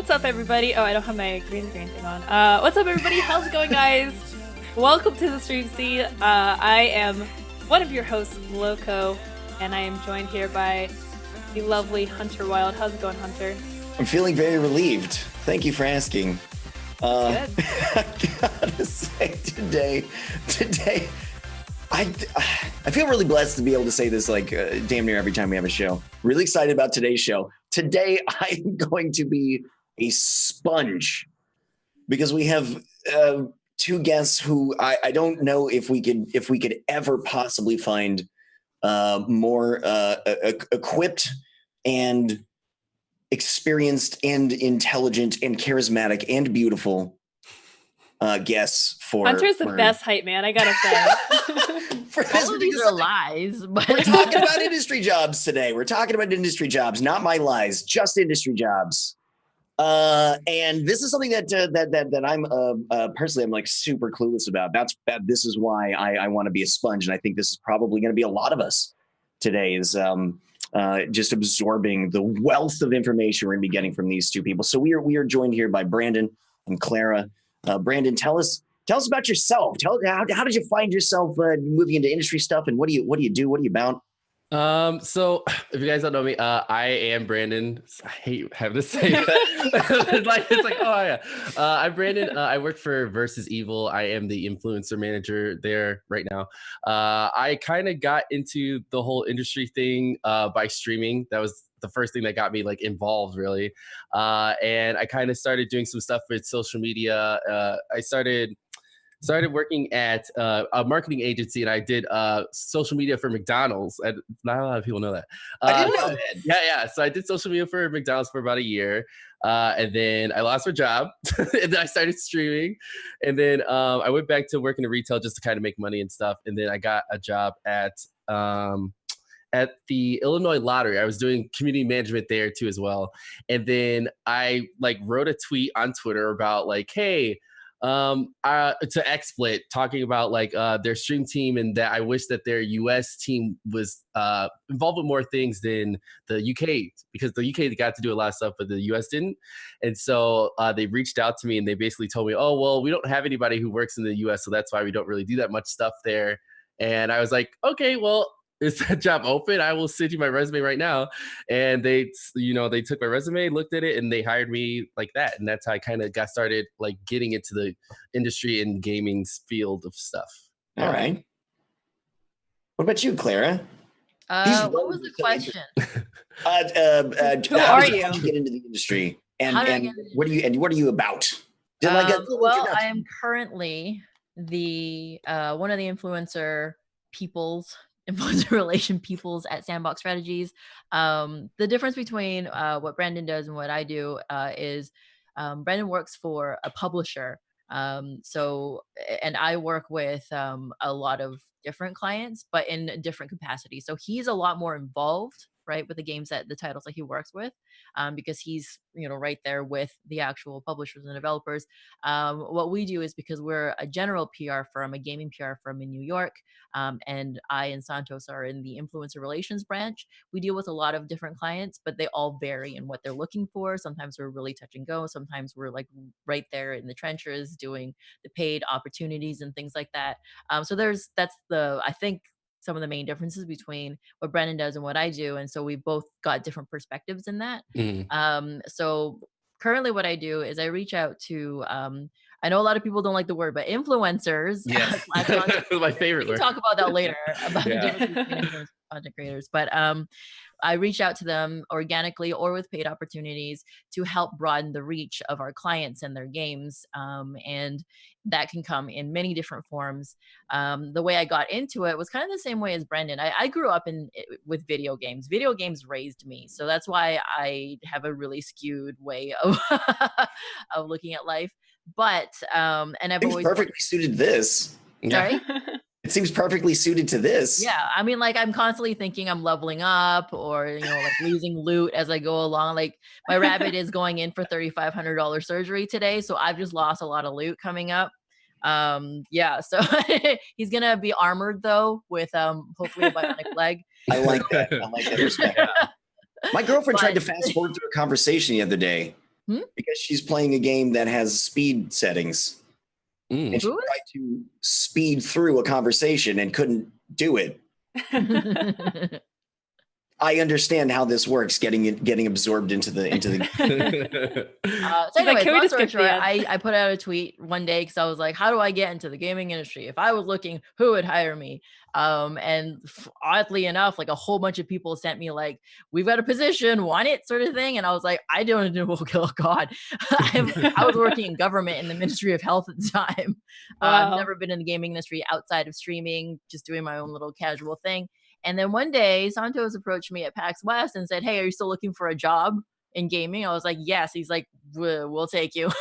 What's up, everybody? Oh, I don't have my green screen thing on. What's up, everybody? How's it going, guys? Welcome to the stream seed. I am one of your hosts, Lowco, and I am joined here by the lovely TheHunterWild. How's it going, Hunter? I'm feeling very relieved. Thank you for asking. Good. I gotta say, today, I feel really blessed to be able to say this like damn near every time we have a show. Really excited about today's show. Today, I'm going to be a sponge because we have two guests who I don't know if we could ever possibly find more equipped and experienced and intelligent and charismatic and beautiful guests for Hunter's the best hype man, I gotta say. For all of these are lies, but we're talking about industry jobs today. We're talking about industry jobs, not my lies, just industry jobs. And this is something that I'm personally I'm like super clueless about. This is why I want to be a sponge, and I think this is probably going to be a lot of us today is just absorbing the wealth of information we're going to be getting from these two people. So we are joined here by Brandon and Clara. Brandon, tell us about yourself. How did you find yourself moving into industry stuff, and what do you do? What are you about? So if you guys don't know me, I am Brandon. I hate having to say that. it's like, oh yeah. I'm Brandon. I work for Versus Evil. I am the influencer manager there right now. I kind of got into the whole industry thing by streaming. That was the first thing that got me like involved really. And I kind of started doing some stuff with social media. I started working at a marketing agency, and I did social media for McDonald's. And not a lot of people know that. I didn't know that. Yeah. So I did social media for McDonald's for about a year. And then I lost my job. And then I started streaming. And then I went back to working in retail just to kind of make money and stuff. And then I got a job at the Illinois Lottery. I was doing community management there too as well. And then I like wrote a tweet on Twitter about like, hey, to XSplit, talking about like their stream team, and that I wish that their US team was involved with more things than the UK, because the UK got to do a lot of stuff but the US didn't. And so they reached out to me, and they basically told me, oh well, we don't have anybody who works in the US, so that's why we don't really do that much stuff there. And I was like, okay, well, is that job open? I will send you my resume right now. And they took my resume, looked at it, and they hired me like that. And that's how I kind of got started like getting into the industry and gaming's field of stuff. All right. What about you, Clara? What was the question? Who are you? How did you get into the industry? And what are you about? I am currently the one of the influencer relation peoples at Sandbox Strategies. The difference between what Brandon does and what I do is Brandon works for a publisher. And I work with a lot of different clients, but in different capacities. So he's a lot more involved, right, with the games the titles that he works with, because he's right there with the actual publishers and developers. What we do is, because we're a general PR firm, a gaming PR firm in New York, and I and Santos are in the influencer relations branch. We deal with a lot of different clients, but they all vary in what they're looking for. Sometimes we're really touch and go. Sometimes we're like right there in the trenches doing the paid opportunities and things like that. So that's I think some of the main differences between what Brandon does and what I do. And so we both got different perspectives in that. So currently what I do is I reach out to, I know a lot of people don't like the word, but influencers. Yes. My favorite word. We can talk about that later, about the difference between influencers and content creators. But I reach out to them organically or with paid opportunities to help broaden the reach of our clients and their games. And that can come in many different forms. The way I got into it was kind of the same way as Brandon. I grew up with video games. Video games raised me. So that's why I have a really skewed way of, of looking at life. But, and I've always perfectly suited this. Sorry? It seems perfectly suited to this. Yeah, I mean, like I'm constantly thinking I'm leveling up, or like losing loot as I go along. Like my rabbit is going in for $3,500 surgery today, so I've just lost a lot of loot coming up. Yeah, so he's gonna be armored though with hopefully a bionic leg. I like that. I like that respect. My girlfriend tried to fast forward through a conversation the other day. Because she's playing a game that has speed settings. Mm. And she tried to speed through a conversation and couldn't do it. I understand how this works, getting absorbed into the. So anyway, can we long just story skip short, the end? I put out a tweet one day because I was like, how do I get into the gaming industry? If I was looking, who would hire me? And oddly enough, like a whole bunch of people sent me like, we've got a position, want it, sort of thing. And I was like, I don't know. Oh God, I was working in government in the Ministry of Health at the time. I've Wow. never been in the gaming industry outside of streaming, just doing my own little casual thing. And then one day, Santos approached me at PAX West and said, "Hey, are you still looking for a job in gaming?" I was like, "Yes." He's like, "We'll take you."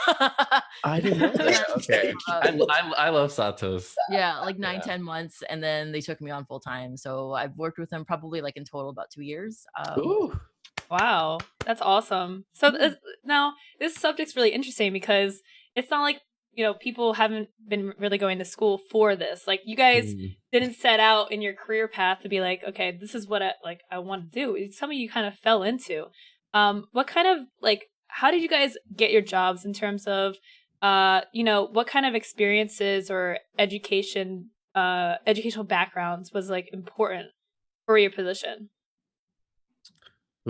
I didn't know that. Okay. I love Santos. Yeah, like 9-10 months, and then they took me on full time. So I've worked with them probably like in total about 2 years. Ooh. Wow, that's awesome. So now this subject's really interesting because it's not like, people haven't been really going to school for this. Like, you guys didn't set out in your career path to be like, okay, this is what I want to do. It's something you kind of fell into. What kind of how did you guys get your jobs in terms of, what kind of experiences or educational backgrounds was important for your position?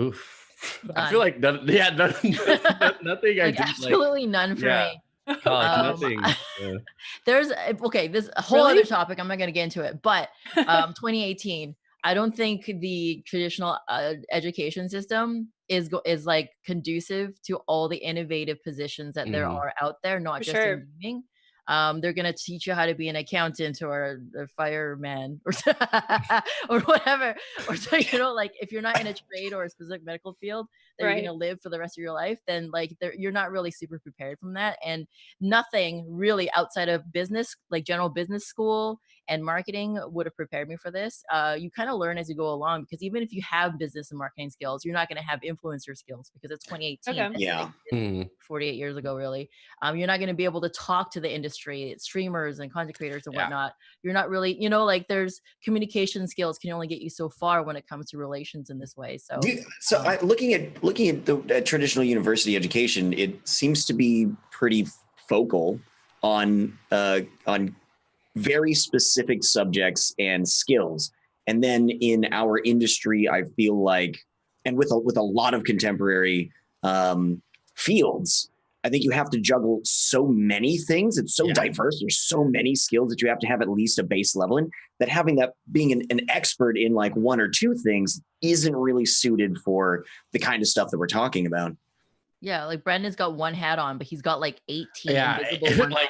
Oof. I feel like nothing I like, did. Absolutely none for me. College, nothing. There's this whole other topic. I'm not going to get into it, but 2018. I don't think the traditional education system is like conducive to all the innovative positions that there are out there, not just in gaming. They're going to teach you how to be an accountant or a fireman or whatever. Or so, if you're not in a trade or a specific medical field that you're going to live for the rest of your life, then you're not really super prepared from that. And nothing really outside of business, like general business school and marketing, would have prepared me for this. You kind of learn as you go along, because even if you have business and marketing skills, you're not going to have influencer skills because it's 2018. Okay. Yeah. 48 years ago, really. You're not going to be able to talk to the industry, streamers and content creators and whatnot. You're not really, there's communication skills can only get you so far when it comes to relations in this way. So, looking at the traditional university education, it seems to be pretty focal on very specific subjects and skills. And then in our industry, I feel like, and with a lot of contemporary fields, I think you have to juggle so many things. It's so diverse. There's so many skills that you have to have at least a base level in, that being an expert in like one or two things isn't really suited for the kind of stuff that we're talking about. Yeah, like Brandon's got one hat on, but he's got like 18 invisible ones.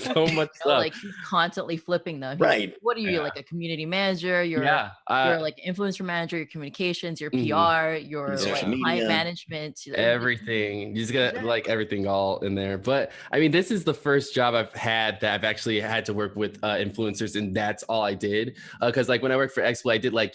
So much stuff. Like he's constantly flipping them. Right. What are you, like a community manager? You're like influencer manager, your communications, your PR, your client management. Everything. You just got like everything all in there. But I mean, this is the first job I've had that I've actually had to work with influencers, and that's all I did. Because like when I worked for Expo, I did like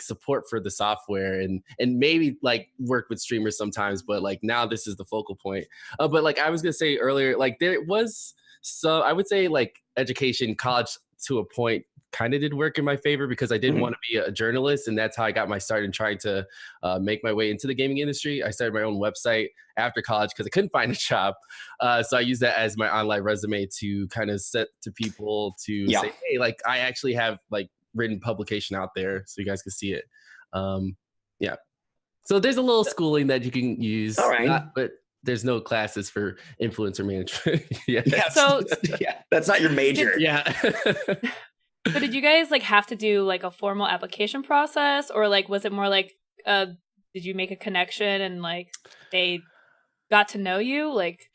support for the software and maybe like work with streamers sometimes, but like now this is the focal point. But like I was gonna say earlier, like there was some, I would say like education, college to a point kind of did work in my favor, because I did want to be a journalist, and that's how I got my start in trying to make my way into the gaming industry. I started my own website after college because I couldn't find a job. So I used that as my online resume to kind of set to people to say, hey, like I actually have like written publication out there so you guys can see it. So there's a little schooling that you can use. All right. But there's no classes for influencer management. That's not your major. So did you guys like have to do like a formal application process, or like was it more like did you make a connection and like they got to know you? Like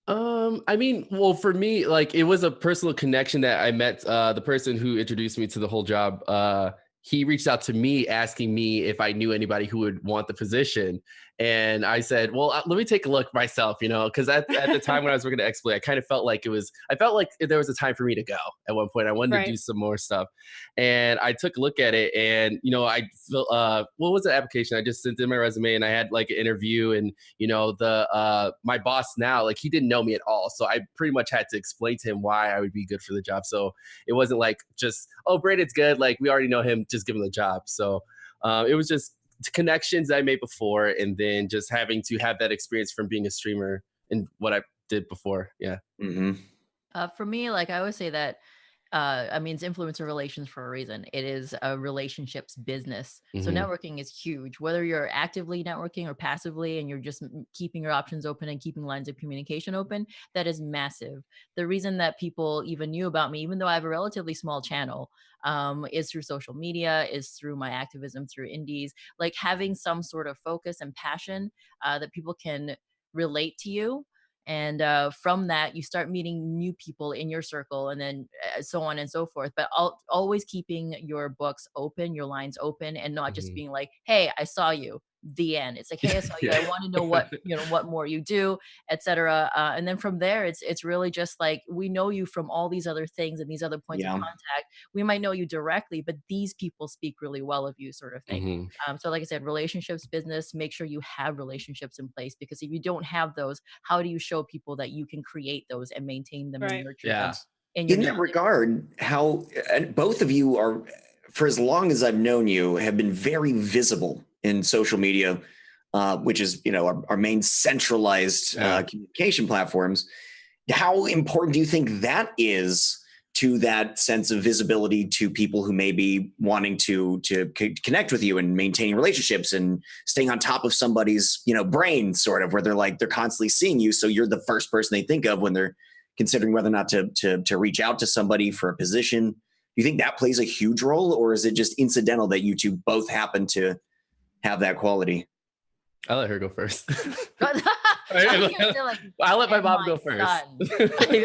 I mean, well, for me, like it was a personal connection that I met the person who introduced me to the whole job. He reached out to me asking me if I knew anybody who would want the position. And I said, well, let me take a look myself, because at the time when I was working at Exploit, I kind of felt like I felt like there was a time for me to go at one point. I wanted to do some more stuff. And I took a look at it, and, I felt, what was the application? I just sent in my resume, and I had like an interview, and, my boss now, like he didn't know me at all. So I pretty much had to explain to him why I would be good for the job. So it wasn't like just, oh, Brandon's good. Like we already know him, just give him the job. So it was just connections I made before, and then just having to have that experience from being a streamer and what I did before. Yeah. Mm-hmm. For me, like I always say that, I mean, it's influencer relations for a reason. It is a relationships business. So Mhm. networking is huge, whether you're actively networking or passively, and you're just keeping your options open and keeping lines of communication open. That is massive. The reason that people even knew about me, even though I have a relatively small channel, is through social media, is through my activism through indies, like having some sort of focus and passion that people can relate to you. And from that, you start meeting new people in your circle, and then so on and so forth. But always keeping your books open, your lines open, and not just Mhm. being like, "Hey, I saw you." The end. It's like, "Hey, I saw you. I Yeah. want to know what what more you do, etc." And then from there, it's really just like, we know you from all these other things and these other points of Yeah. contact. We might know you directly, but these people speak really well of you, sort of thing. Mhm. So like I said, relationships business, make sure you have relationships in place, because if you don't have those, how do you show people that you can create those and maintain them and Right. nurture them Yeah. in your In that regard, how and both of you are, for as long as I've known you, have been very visible in social media, which is our main centralized Yeah. communication platforms. How important do you think that is to that sense of visibility to people who may be wanting to connect with you and maintaining relationships and staying on top of somebody's brain, sort of, where they're constantly seeing you, so you're the first person they think of when they're considering whether or not to reach out to somebody for a position? Do you think that plays a huge role, or is it just incidental that you two both happen to have that quality? I'll let her go first. I thought you were still like, I'll let my and mom my go first. son.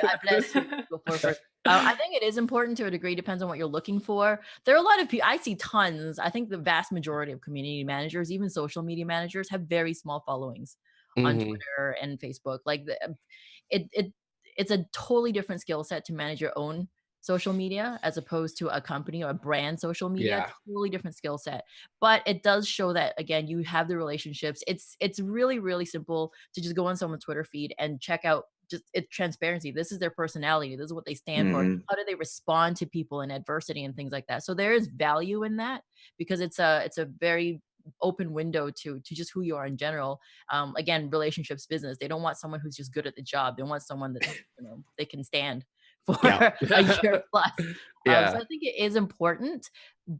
I bless you. Go for it first. I think it is important to a degree. Depends on what you're looking for. There are a lot of people. I see tons. I think the vast majority of community managers, even social media managers, have very small followings on Mhm. Twitter and Facebook. Like it's a totally different skill set to manage your own social media as opposed to a company or a brand social media. Yeah. Totally different skill set. But it does show that, again, you have the relationships. It's really, really simple to just go on someone's Twitter feed and check out, just it's transparency. This is their personality. This is what they stand for. Mm-hmm. How do they respond to people in adversity and things like that? So there is value in that, because it's a very open window to just who you are in general. Again, relationships business. They don't want someone who's just good at the job. They want someone that they can stand for Yeah. a year plus. So Yeah. I think it is important,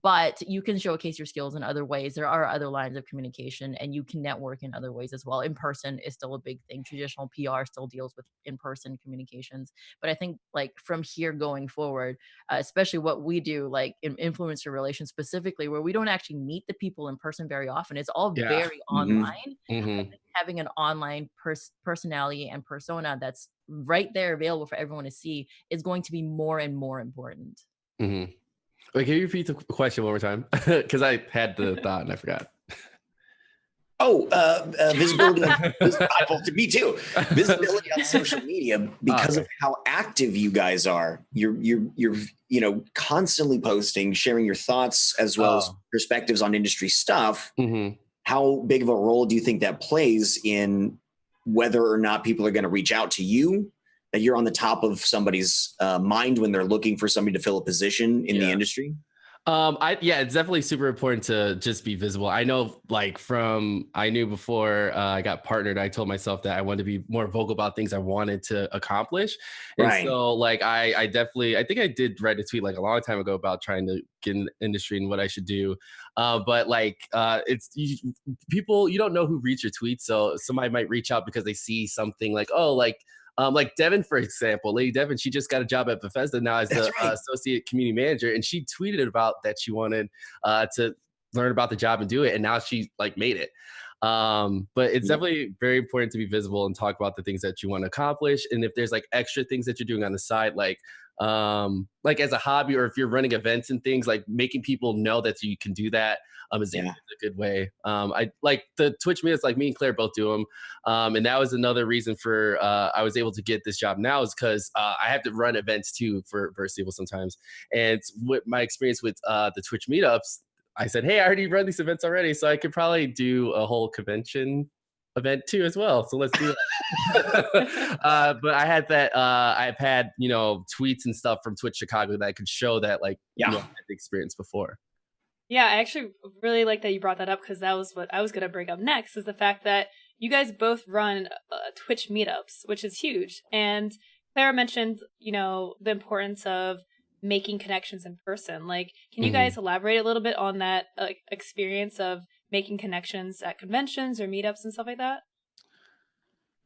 but you can showcase your skills in other ways. There are other lines of communication, and you can network in other ways as well. In person is still a big thing. Traditional PR still deals with in-person communications. But I think, like, from here going forward, especially what we do, like in influencer relations specifically, where we don't actually meet the people in person very often, it's all Yeah. very Mm-hmm. online. Mhm. Having an online personality and persona that's right there available for everyone to see is going to be more and more important. Mhm. Wait, can you repeat the question one more time? Because I had the thought and I forgot. Oh, visibility. Me too. Visibility on social media, because Okay. of how active you guys are. You're constantly posting, sharing your thoughts as well as Oh. perspectives on industry stuff. Mhm. How big of a role do you think that plays in whether or not people are going to reach out to you? That you're on the top of somebody's mind when they're looking for somebody to fill a position in the Yeah. industry? It's definitely super important to just be visible. I know, like, I knew before I got partnered, I told myself that I wanted to be more vocal about things I wanted to accomplish. And Right. so, like, I definitely, I think I did write a tweet like a long time ago about trying to get in the industry and what I should do. But like, people, you don't know who reads your tweets. So somebody might reach out because they see something like, oh, like Devin, for example, Lady Devin, she just got a job at Bethesda now as That's the right. associate community manager, and she tweeted about that she wanted to learn about the job and do it, and now she like made it. But it's Yeah. definitely very important to be visible and talk about the things that you want to accomplish, and if there's like extra things that you're doing on the side, like as a hobby, or if you're running events and things, like making people know that you can do that is Yeah. a good way. I like the Twitch meetups, like me and Claire both do them. And that was another reason for I was able to get this job now, is because I have to run events too for Versible sometimes. And with my experience with the Twitch meetups, I said, hey, I already run these events already, so I could probably do a whole convention event too as well. So let's do that. But I had that. I've had tweets and stuff from Twitch Chicago that I could show that, like, Yeah. I had the experience before. Yeah, I actually really like that you brought that up, because that was what I was going to bring up next, is the fact that you guys both run Twitch meetups, which is huge. And Clara mentioned, the importance of making connections in person. Like, can you guys elaborate a little bit on that experience of making connections at conventions or meetups and stuff like that?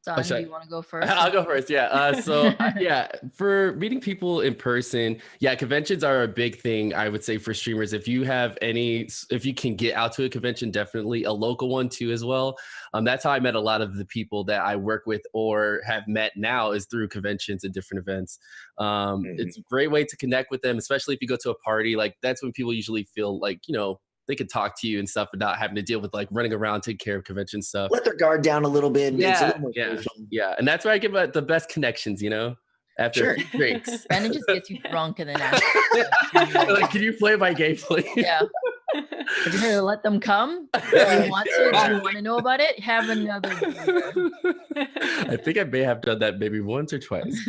Son, do you want to go first? I'll go first. Yeah. Yeah, for meeting people in person, yeah, conventions are a big thing. I would say for streamers, if you can get out to a convention, definitely a local one too as well. That's how I met a lot of the people that I work with or have met now, is through conventions and different events. It's a great way to connect with them, especially if you go to a party. Like, that's when people usually feel like, they could talk to you and stuff without having to deal with like running around, take care of convention stuff. Let their guard down a little bit. Yeah, it's a little more yeah. And that's where I get the best connections, after drinks. Brandon just gets you drunk and then asks, like, can you play my game, please? Yeah. If you're going to let them come, if you want to know about it, have another beer. I think I may have done that maybe once or twice.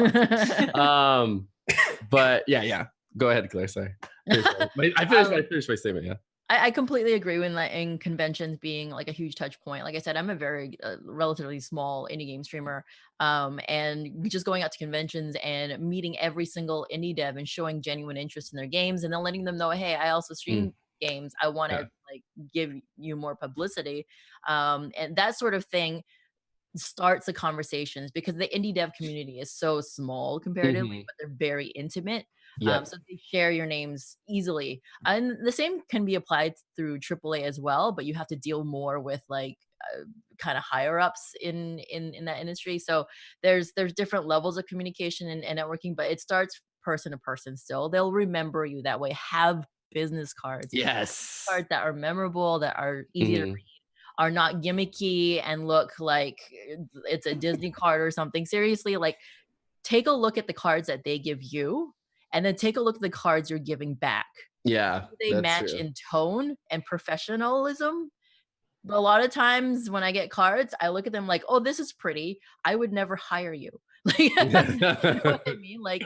But yeah. Go ahead, Claire. Sorry. I finished my statement. Yeah. I completely agree with in conventions being like a huge touch point. Like I said, I'm a very relatively small indie game streamer, and just going out to conventions and meeting every single indie dev and showing genuine interest in their games, and then letting them know, hey, I also stream games. I want to like give you more publicity, and that sort of thing starts the conversations, because the indie dev community is so small comparatively, but they're very intimate. So they share your names easily, and the same can be applied through AAA as well, but you have to deal more with like kind of higher ups in that industry. So there's different levels of communication and networking, but it starts person to person. Still, they'll remember you that way. Have business cards, cards that are memorable, that are easy to read, are not gimmicky and look like it's a Disney card or something. Seriously, like, take a look at the cards that they give you, and then take a look at the cards you're giving back. Yeah. They match in tone and professionalism. But a lot of times when I get cards, I look at them like, oh, this is pretty. I would never hire you. Like, you know what I mean? Like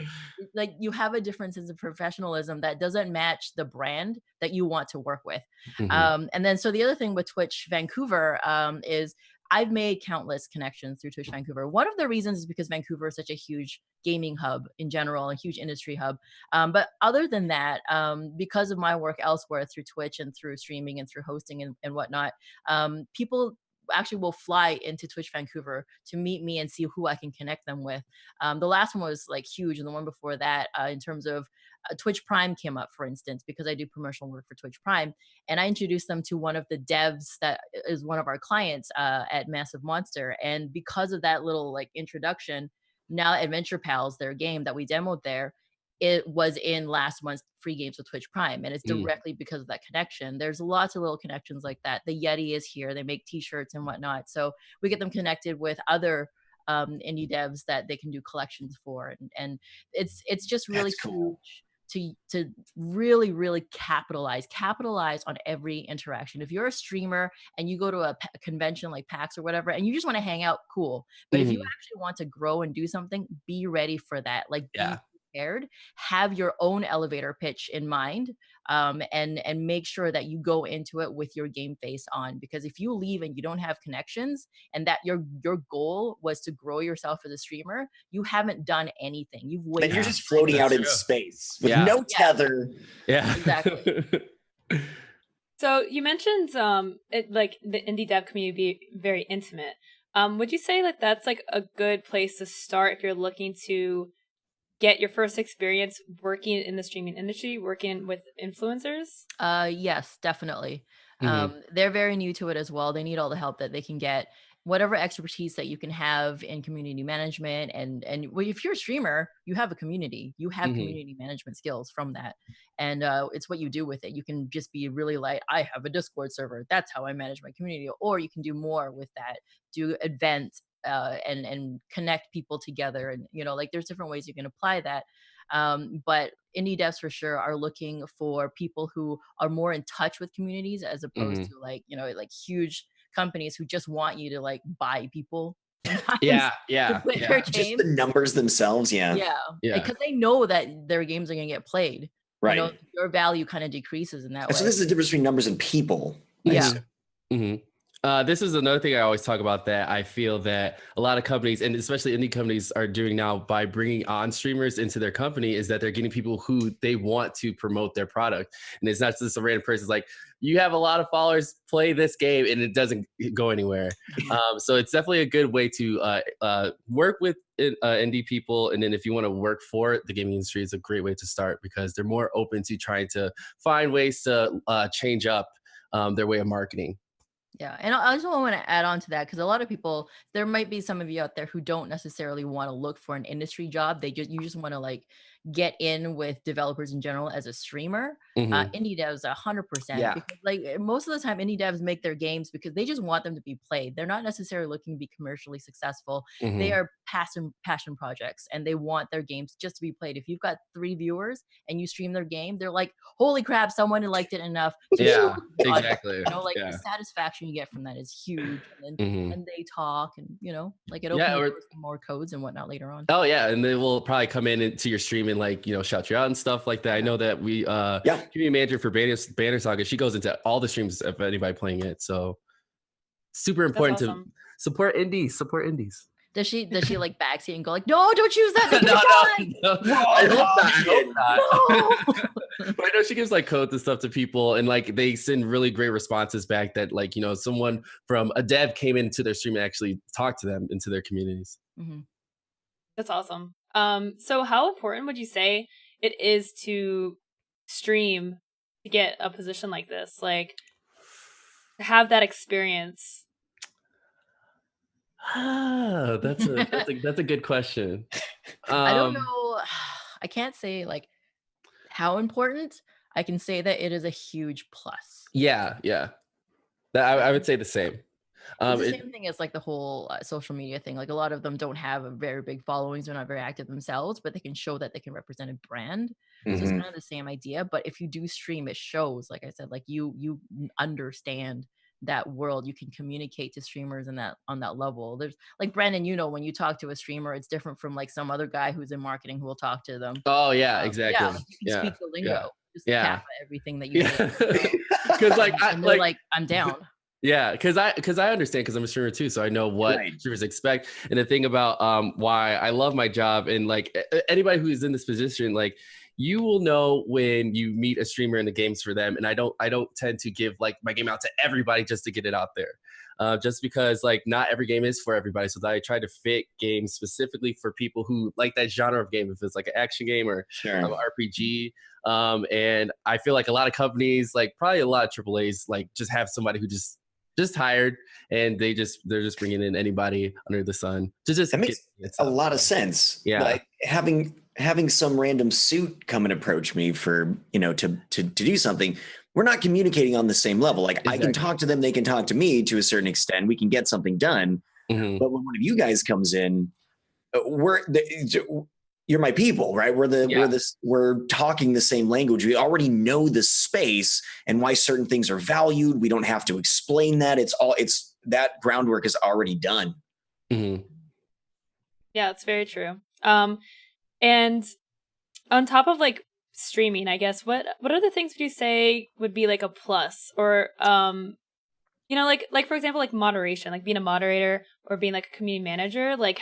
you have a different sense of professionalism that doesn't match the brand that you want to work with. And then, so the other thing with Twitch Vancouver is I've made countless connections through Twitch Vancouver. One of the reasons is because Vancouver is such a huge gaming hub in general, a huge industry hub. But other than that, because of my work elsewhere through Twitch and through streaming and through hosting and whatnot, people actually will fly into Twitch Vancouver to meet me and see who I can connect them with. The last one was like huge, and the one before that, in terms of Twitch Prime came up, for instance, because I do promotional work for Twitch Prime, and I introduced them to one of the devs that is one of our clients at Massive Monster, and because of that little like introduction, now Adventure Pals, their game that we demoed there, it was in last month's free games with Twitch Prime, and it's directly because of that connection. There's lots of little connections like that. The Yeti is here; they make T-shirts and whatnot, so we get them connected with other indie devs that they can do collections for, and it's just really cool to really capitalize on every interaction. If you're a streamer and you go to a convention like PAX or whatever, and you just want to hang out, cool. But if you actually want to grow and do something, be ready for that. Like, be prepared, have your own elevator pitch in mind, and make sure that you go into it with your game face on, because if you leave and you don't have connections, and that your goal was to grow yourself as a streamer, you haven't done anything. You've waited. And you're just floating out in space with no tether. Yeah, exactly. So you mentioned like the indie dev community be very intimate. Would you say that that's like a good place to start if you're looking to get your first experience working in the streaming industry, working with influencers? Yes, definitely. They're very new to it as well. They need all the help that they can get. Whatever expertise that you can have in community management, and well, if you're a streamer, you have a community. You have community management skills from that, and it's what you do with it. You can just be really like, I have a Discord server. That's how I manage my community. Or you can do more with that. Do events. And connect people together, and like there's different ways you can apply that, but indie devs for sure are looking for people who are more in touch with communities, as opposed to like huge companies who just want you to like buy people. Just the numbers themselves. Yeah, because they know that their games are gonna get played. Right. You know, your value kind of decreases in that way. So this is the difference between numbers and people. Yeah. This is another thing I always talk about that I feel that a lot of companies, and especially indie companies, are doing now by bringing on streamers into their company, is that they're getting people who they want to promote their product. And it's not just a random person. It's like, you have a lot of followers, play this game, and it doesn't go anywhere. So it's definitely a good way to work with indie people. And then if you want to work for the gaming industry, it's a great way to start because they're more open to trying to find ways to change up their way of marketing. Yeah. And I also want to add on to that because a lot of people, there might be some of you out there who don't necessarily want to look for an industry job. You just want to like get in with developers in general as a streamer. Indie devs 100%. Because like most of the time indie devs make their games because they just want them to be played. They're not necessarily looking to be commercially successful. They are passion projects and they want their games just to be played. If you've got 3 viewers and you stream their game, they're like, holy crap, someone liked it enough. Exactly. You know, like the satisfaction you get from that is huge. And then and they talk and, you know, like it opens more codes and whatnot later on. Oh yeah. And they will probably come into your stream and like, you know, shout you out and stuff like that. I know that we community manager for Banner Saga, she goes into all the streams of anybody playing it. So super important to support indies. Does she like backseat and go like, no, don't use that? No. I hope not. But I know she gives like codes and stuff to people and like they send really great responses back that like, you know, someone from a dev came into their stream and actually talked to them into their communities. That's awesome. So how important would you say it is to stream to get a position like this? Like to have that experience? That's a good question. I don't know. I can't say like how important. I can say that it is a huge plus. Yeah. I would say the same. It's the same thing as like the whole social media thing. Like a lot of them don't have a very big followings. They're not very active themselves, but they can show that they can represent a brand. So it's kind of the same idea. But if you do stream, it shows, like I said, like you understand that world. You can communicate to streamers and that on that level. There's like Brandon, you know, when you talk to a streamer, it's different from like some other guy who's in marketing who will talk to them. Oh yeah, exactly. Yeah, you can speak the lingo. Just tap at everything that you say. Because like I'm down. Yeah, because I understand because I'm a streamer too, so I know what streamers expect. And the thing about why I love my job and like anybody who's in this position, like you will know when you meet a streamer in the games for them. And I don't tend to give like my game out to everybody just to get it out there, just because like not every game is for everybody. So I try to fit games specifically for people who like that genre of game, if it's like an action game or RPG. And I feel like a lot of companies, like probably a lot of AAAs, like just have somebody who just hired and they're just bringing in anybody under the sun. That makes a lot of sense. Yeah, like having some random suit come and approach me for, you know, to do something. We're not communicating on the same level. Like I can talk to them, they can talk to me to a certain extent. We can get something done. But when one of you guys comes in, you're my people, right? We're talking the same language. We already know the space and why certain things are valued. We don't have to explain that. It's that groundwork is already done. Yeah, it's very true. And on top of like streaming, I guess, what other things would you say would be like a plus or, you know, like for example, like moderation, like being a moderator or being like a community manager, like,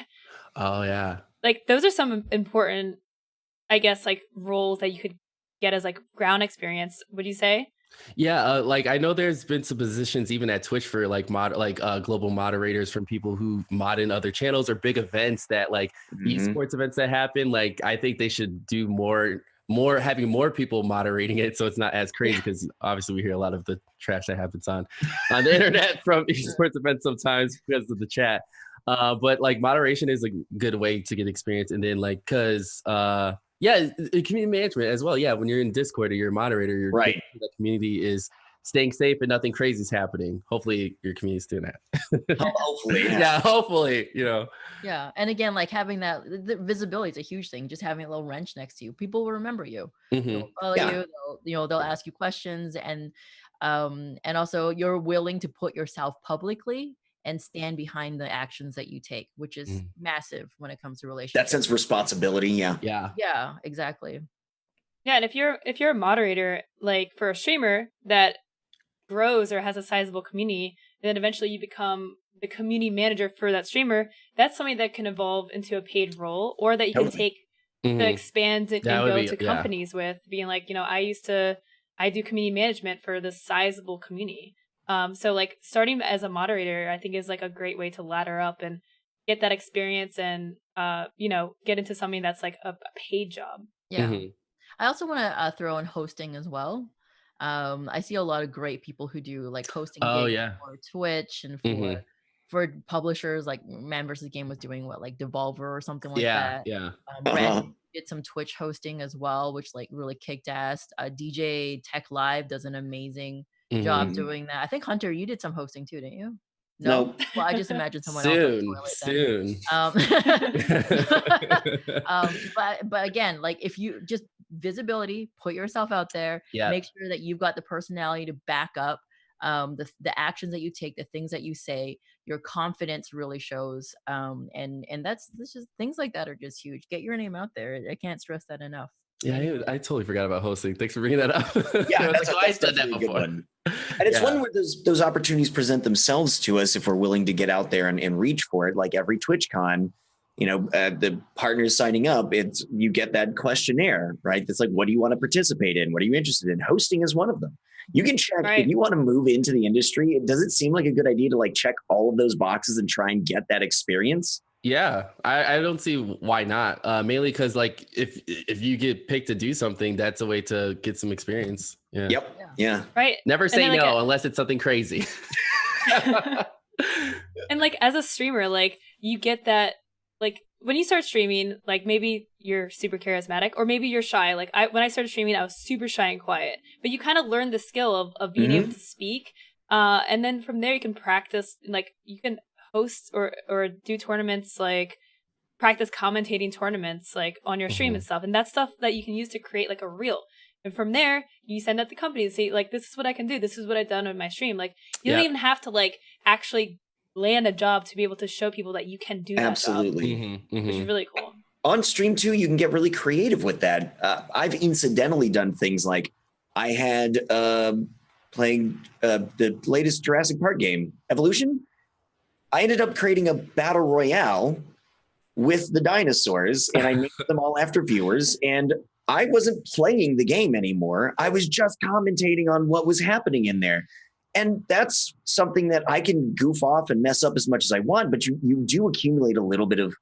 oh yeah. Like those are some important, I guess, like roles that you could get as like ground experience. Would you say? Yeah, like I know there's been some positions even at Twitch for like global moderators from people who mod in other channels or big events that like esports events that happen. Like I think they should do more having more people moderating it so it's not as crazy because obviously we hear a lot of the trash that happens on the internet from esports events sometimes because of the chat. But like moderation is a good way to get experience. And then like, cause community management as well. Yeah. When you're in Discord or you're a moderator, you're right. The community is staying safe and nothing crazy is happening. Hopefully your community's doing that. Hopefully. Yeah. Hopefully, you know. Yeah. And again, like having that the visibility is a huge thing. Just having a little wrench next to you. People will remember you. They'll follow you, they'll ask you questions and also you're willing to put yourself publicly and stand behind the actions that you take, which is massive when it comes to relationships. That sense of responsibility, Yeah, exactly. Yeah, and if you're a moderator, like for a streamer that grows or has a sizable community, then eventually you become the community manager for that streamer. That's something that can evolve into a paid role, or that you can Totally. take Mhm. to expand and That would go be- to yeah. companies with, being like, I do community management for this sizable community. So like starting as a moderator, I think is like a great way to ladder up and get that experience and get into something that's like a paid job. Yeah. Mhm. I also want to throw in hosting as well. I see a lot of great people who do like hosting Oh gigs yeah. for Twitch and Mhm. for publishers. Like Man vs. Game was doing what, like Devolver or something like Yeah. that. Yeah. Brandon Uh-huh. did some Twitch hosting as well, which like really kicked ass. DJ Tech Live does an amazing job Mhm. doing that. I think Hunter, you did some hosting too, didn't you? No. Nope. Well, I just imagined someone else on the Soon. toilet then. Soon. But again, like if you just visibility, put yourself out there, Yeah. make sure that you've got the personality to back up the actions that you take, the things that you say, your confidence really shows. And that's just things like that are just huge. Get your name out there. I can't stress that enough. Yeah, I totally forgot about hosting. Thanks for bringing that up. Yeah, I was that's, like, a, oh, I that's said that definitely a good before. one. And it's Yeah. one where those opportunities present themselves to us if we're willing to get out there and reach for it. Like every TwitchCon, the partners signing up, you get that questionnaire, right? That's like, what do you want to participate in? What are you interested in? Hosting is one of them. You can check if you want to move into the industry. Does it seem like a good idea to like check all of those boxes and try and get that experience? Yeah, I don't see why not. Mainly because like if you get picked to do something, that's a way to get some experience. Yeah. Yep. Yeah. Right. Never say then, no unless it's something crazy. And like as a streamer, like you get that, like when you start streaming, like maybe you're super charismatic or maybe you're shy. Like when I started streaming, I was super shy and quiet, but you kind of learn the skill of being able to speak. And then from there you can practice, like you can host or do tournaments, like practice commentating tournaments like on your stream and stuff. And that's stuff that you can use to create like a reel. And from there, you send out the company and say, like, this is what I can do. This is what I've done on my stream. Like, you don't even have to like actually land a job to be able to show people that you can do that job, which is really cool. On stream too, you can get really creative with that. I've incidentally done things like I had playing the latest Jurassic Park game, Evolution. I ended up creating a battle royale with the dinosaurs, and I named them all after viewers. And I wasn't playing the game anymore. I was just commentating on what was happening in there. And that's something that I can goof off and mess up as much as I want, but you do accumulate a little bit of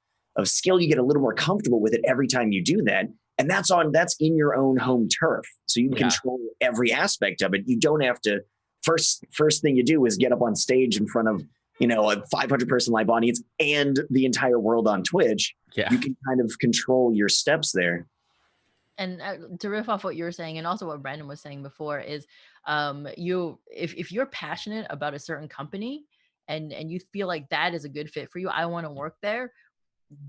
skill. You get a little more comfortable with it every time you do that. And that's in your own home turf. So you control every aspect of it. You don't have to, first thing you do is get up on stage in front of, a 500 person live audience and the entire world on Twitch. Yeah. You can kind of control your steps there. And to riff off what you were saying, and also what Brandon was saying before, is if you're passionate about a certain company and you feel like that is a good fit for you, I want to work there,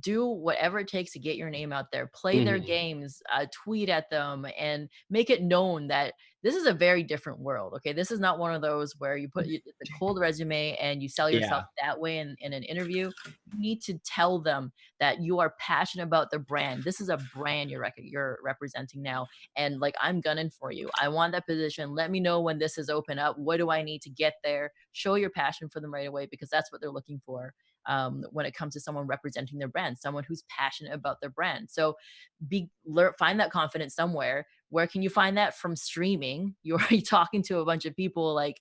do whatever it takes to get your name out there, play their games, tweet at them, and make it known that this is a very different world. Okay, this is not one of those where you put the cold resume and you sell yourself that way in an interview. You need to tell them that you are passionate about their brand. This is a brand you're representing now, and like, I'm gunning for you. I want that position. Let me know when this is open up. What do I need to get there? Show your passion for them right away, because that's what they're looking for. When it comes to someone representing their brand, someone who's passionate about their brand. So find that confidence somewhere. Where can you find that? From streaming. You're already talking to a bunch of people, like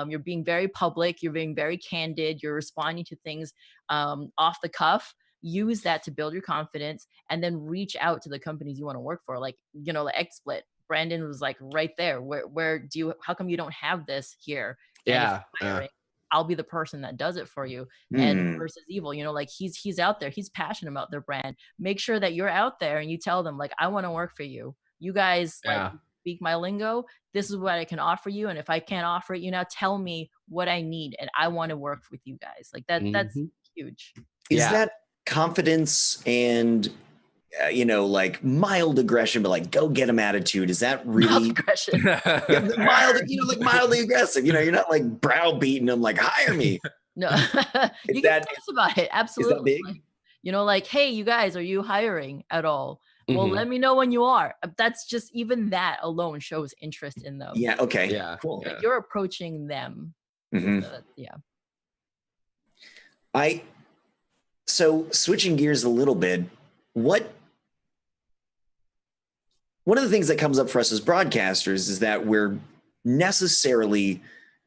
you're being very public, you're being very candid, you're responding to things off the cuff. Use that to build your confidence, and then reach out to the companies you want to work for. Like, like XSplit. Brandon was like right there. How come you don't have this here? And I'll be the person that does it for you. And versus evil, like he's out there, he's passionate about their brand. Make sure that you're out there and you tell them, like, I want to work for you. You guys like speak my lingo. This is what I can offer you. And if I can't offer it, now tell me what I need, and I want to work with you guys. Like that's huge. Is that confidence and like mild aggression, but like go get 'em attitude? Is that really mild aggression? Mild, like mildly aggressive. You're not like browbeating them, like hire me. No, you can talk about it. Absolutely. Is that big? Like, hey, you guys, are you hiring at all? Well, Mhm. let me know when you are. That's just, even that alone shows interest in them. Yeah. Okay. Yeah. Cool. Yeah. Like, you're approaching them. Mhm. Yeah. So switching gears a little bit, one of the things that comes up for us as broadcasters is that we're necessarily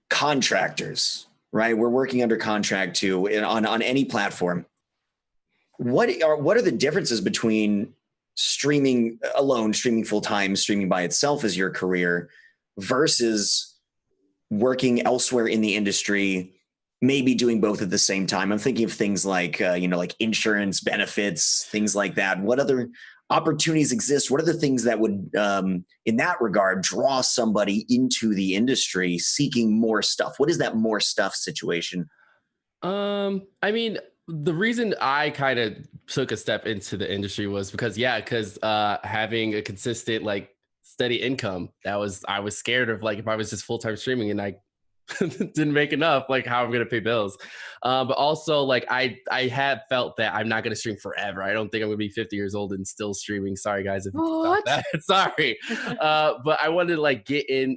contractors, right? We're working under contract too on any platform. What are the differences between streaming alone, streaming full time, streaming by itself as your career versus working elsewhere in the industry, maybe doing both at the same time? I'm thinking of things like, like insurance benefits, things like that. What other opportunities exist? What are the things that would, in that regard, draw somebody into the industry seeking more stuff? What is that more stuff situation? I mean, the reason I kind of took a step into the industry was because having a consistent, like, steady income, I was scared of, like, if I was just full-time streaming and I didn't make enough, like, how I'm gonna pay bills. But also, like, I have felt that I'm not gonna stream forever. I don't think I'm gonna be 50 years old and still streaming. Sorry guys if you thought that. Sorry. But I wanted to, like,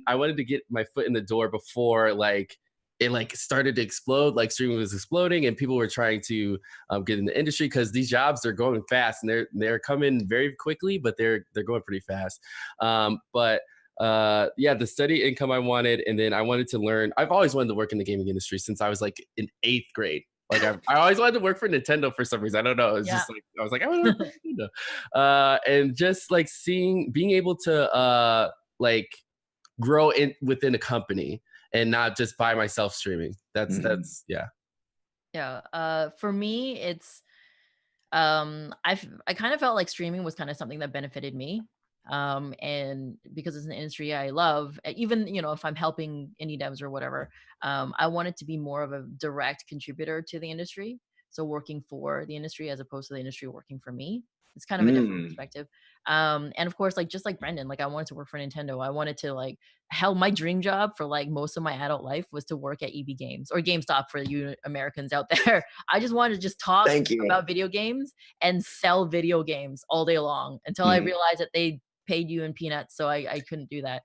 I wanted to get my foot in the door before, like, it, like, started to explode. Like, streaming was exploding and people were trying to get in the industry, because these jobs are going fast and they're coming very quickly, but they're going pretty fast. But the steady income I wanted, and then I wanted to learn. I've always wanted to work in the gaming industry since I was, like, in 8th grade. Like, I always wanted to work for Nintendo for some reason. I don't know. It's just like, I was like, I want to work for Nintendo. And just, like, being able to like, grow within a company and not just by myself streaming. That's yeah. Yeah. For me, it's I kind of felt like streaming was kind of something that benefited me. And because it's an industry I love, even, if I'm helping indie devs or whatever, I wanted to be more of a direct contributor to the industry. So working for the industry as opposed to the industry working for me. It's kind of a different perspective. And of course, like, just like Brendan, like, I wanted to work for Nintendo. I wanted to, like, hell, my dream job for, like, most of my adult life was to work at EB Games or GameStop for you Americans out there. I just wanted to just talk about video games and sell video games all day long until I realized that they paid you in peanuts, so I couldn't do that.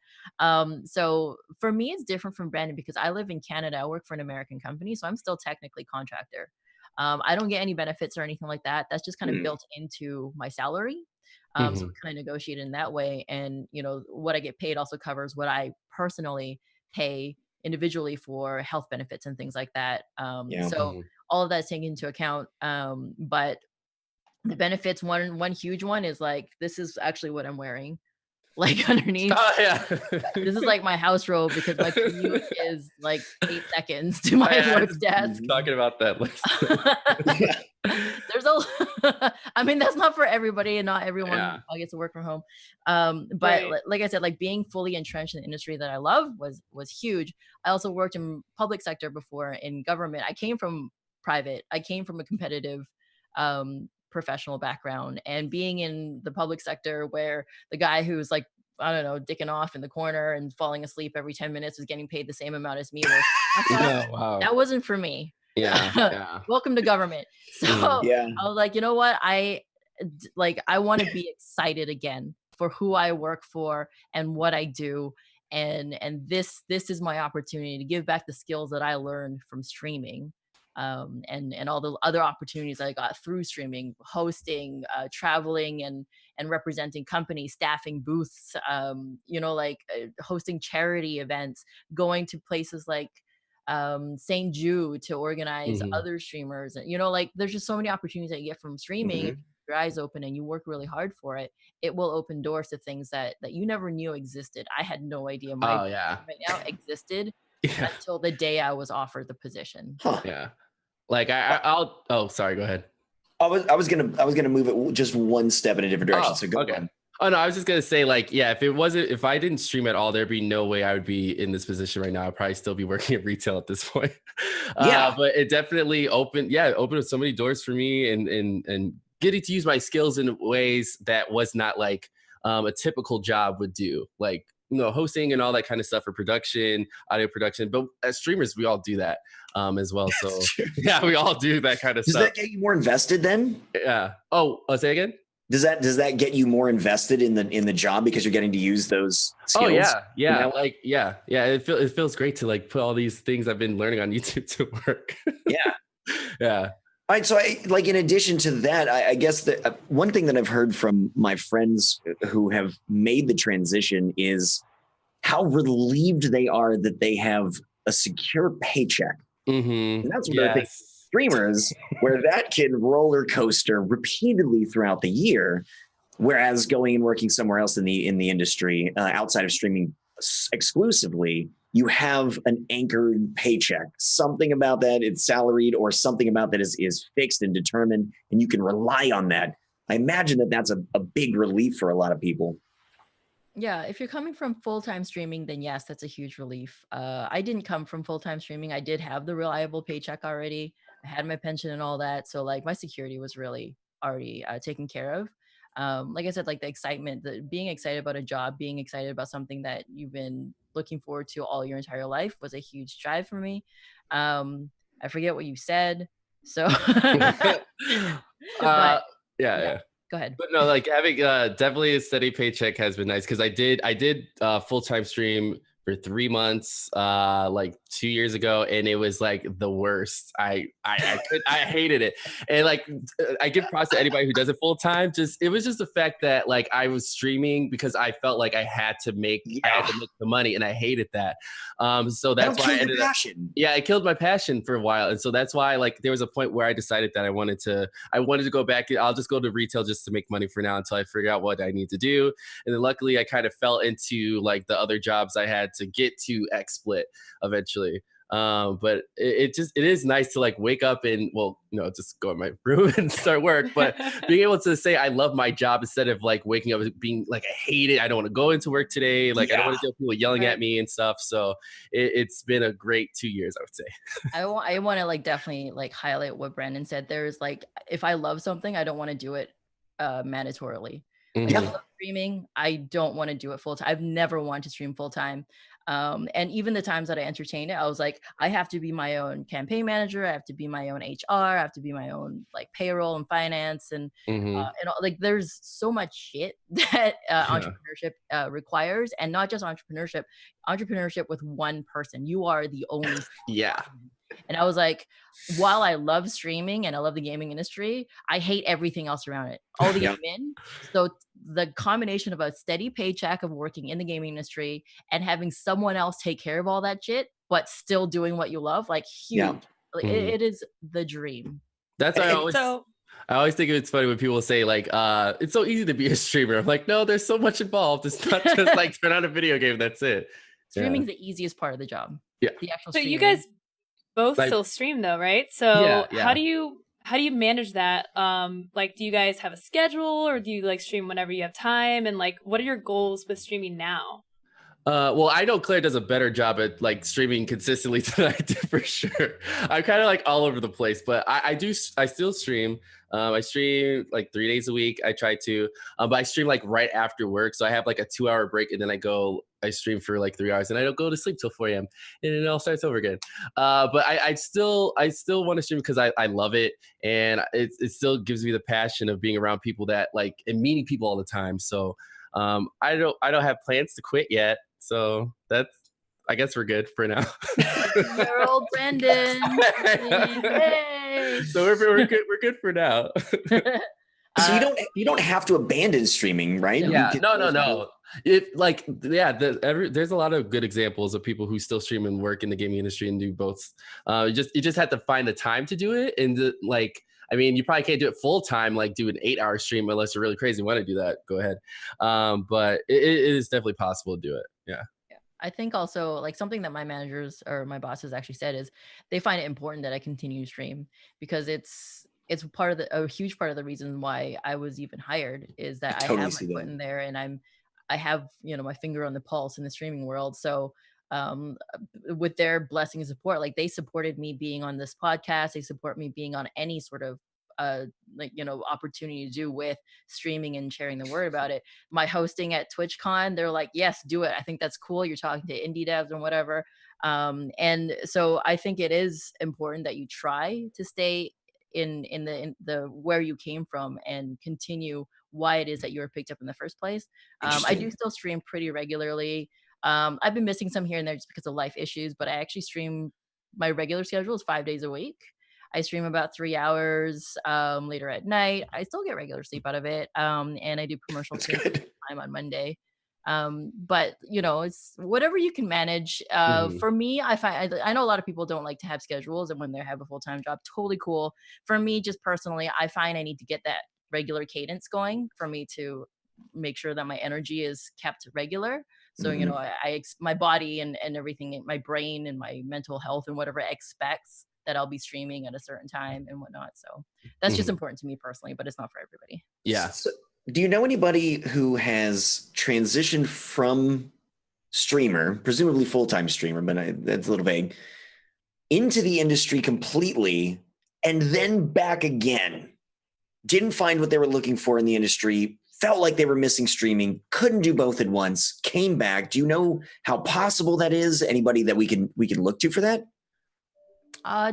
So for me, it's different from Brandon because I live in Canada. I work for an American company, so I'm still technically contractor. I don't get any benefits or anything like that. That's just kind of built into my salary. So we kind of negotiate in that way. And, what I get paid also covers what I personally pay individually for health benefits and things like that. So all of that's taken into account. But the benefits, one huge one is, like, this is actually what I'm wearing. Like, underneath. Oh yeah. This is, like, my house robe because my commute is, like, 8 seconds to my work desk. Talking about that. There's I mean, that's not for everybody, and not everyone gets to work from home. But like I said, like, being fully entrenched in the industry that I love was huge. I also worked in public sector before, in government. I came from private. I came from a competitive professional background, and being in the public sector where the guy who's, like, I don't know, dicking off in the corner and falling asleep every 10 minutes was getting paid the same amount as me. Wow. That wasn't for me. Yeah. Welcome to government. So I was like, you know what? I want to be excited again for who I work for and what I do. And this is my opportunity to give back the skills that I learned from streaming. And all the other opportunities I got through streaming, hosting, traveling, and representing companies, staffing booths, hosting charity events, going to places like St. Jude to organize other streamers. And, like, there's just so many opportunities that you get from streaming. If you keep your eyes open and you work really hard for it, it will open doors to things that you never knew existed. I had no idea my right now existed until the day I was offered the position. Yeah. Like, I'll sorry, go ahead. I was gonna move it just one step in a different direction. So go on. Oh no, I was just gonna say, like, yeah, if I didn't stream at all, there'd be no way I would be in this position right now. I'd probably still be working at retail at this point. But it definitely opened up so many doors for me, and getting to use my skills in ways that was not like a typical job would do, like, hosting and all that kind of stuff for production, audio production. But as streamers, we all do that as well. So yeah, we all do that kind of stuff. Does that get you more invested then? Yeah. Oh, say again? Does that get you more invested in the job because you're getting to use those skills? Oh yeah, yeah, Now? like yeah. It feels great to like put all these things I've been learning on YouTube to work. Yeah. Yeah. All right. So, like, in addition to that, I guess that one thing that I've heard from my friends who have made the transition is how relieved they are that they have a secure paycheck. And that's what I think Yes. streamers, where that can roller coaster repeatedly throughout the year, whereas going and working somewhere else in the industry outside of streaming exclusively, you have an anchored paycheck. Something about that, it's salaried, or something about that is fixed and determined, and you can rely on that. I imagine that that's a big relief for a lot of people. Yeah, if you're coming from full-time streaming, then yes, that's a huge relief. I didn't come from full-time streaming. I did have the reliable paycheck already. I had my pension and all that. So like my security was really already taken care of. Like I said, like the excitement, being excited about a job, being excited about something that you've been looking forward to all your entire life was a huge drive for me. I forget what you said. So, but Yeah, yeah, yeah. go ahead. But no, like having definitely a steady paycheck has been nice because I did full-time stream for 3 months like 2 years ago, and it was like the worst. I hated it. And like I give props to anybody who does it full-time. It was just the fact that like I was streaming because I felt like I had to make the money, and I hated that. So that's why I ended up, yeah, it killed my passion for a while. And so that's why like there was a point where I decided that I wanted to go back. I'll just go to retail just to make money for now until I figure out what I need to do. And then luckily I kind of fell into like the other jobs I had to get to XSplit eventually. But it is nice to like wake up and just go in my room and start work, but being able to say I love my job instead of like waking up being like I hate it, I don't want to go into work today, like I don't want to deal with people yelling at me and stuff. So it's been a great 2 years, I would say. I want to like definitely like highlight what Brandon said. There's like, if I love something, I don't want to do it mandatorily. Like, I love streaming. I don't want to do it full time. I've never wanted to stream full time. And even the times that I entertained it, I was like, I have to be my own campaign manager. I have to be my own HR. I have to be my own like payroll and finance and like there's so much shit that entrepreneurship requires, and not just entrepreneurship with one person. You are the only And I was like, while I love streaming and I love the gaming industry, I hate everything else around it. All the admin. So the combination of a steady paycheck of working in the gaming industry and having someone else take care of all that shit, but still doing what you love, like huge. Like, it is the dream. That's why I always think it's funny when people say like, it's so easy to be a streamer. I'm like, no, there's so much involved. It's not just like turn on a video game. That's it. Streaming's the easiest part of the job. Yeah. The actual so streaming. You guys both still stream though, right? So how do you manage that? Like, do you guys have a schedule, or do you like stream whenever you have time? And like, what are your goals with streaming now? Well, I know Claire does a better job at like streaming consistently than I do for sure. I'm kind of like all over the place, but I still stream. I stream like 3 days a week. I try to, but I stream like right after work. So I have like a 2-hour break, and then I stream for like 3 hours, and I don't go to sleep till 4 a.m. and it all starts over again. But I still want to stream because I love it. And it still gives me the passion of being around people that like, and meeting people all the time. So I don't have plans to quit yet. So I guess we're good for now. You're old Brandon. Yay. So we're good for now. So you don't have to abandon streaming, right? Yeah, no. There's a lot of good examples of people who still stream and work in the gaming industry and do both. You just have to find the time to do it, and I mean, you probably can't do it full time, like do an 8-hour stream unless you're really crazy and want to do that. Go ahead. But it is definitely possible to do it. Yeah. I think also like something that my managers or my bosses actually said is they find it important that I continue to stream, because it's part of a huge part of the reason why I was even hired is that I have my foot in there, and I have, my finger on the pulse in the streaming world. So with their blessing and support, like they supported me being on this podcast, they support me being on any sort of opportunity to do with streaming and sharing the word about it. My hosting at TwitchCon, they're like, yes, do it. I think that's cool. You're talking to indie devs and whatever. And so I think it is important that you try to stay in the where you came from and continue why it is that you were picked up in the first place. I do still stream pretty regularly. I've been missing some here and there just because of life issues, but I actually stream. My regular schedule is 5 days a week. I stream about 3 hours later at night. I still get regular sleep out of it. And I do commercial time on Monday. But you know, it's whatever you can manage. For me, I know a lot of people don't like to have schedules, and when they have a full-time job, totally cool. For me, just personally, I find I need to get that regular cadence going for me to make sure that my energy is kept regular. So, you know, my body and everything, my brain and my mental health and whatever expects that I'll be streaming at a certain time and whatnot. So that's just important to me personally, but it's not for everybody. Yeah. So, do you know anybody who has transitioned from streamer, presumably full-time streamer, but that's a little vague, into the industry completely and then back again? Didn't find what they were looking for in the industry, felt like they were missing streaming, couldn't do both at once, came back. Do you know how possible that is? Anybody that we can look to for that?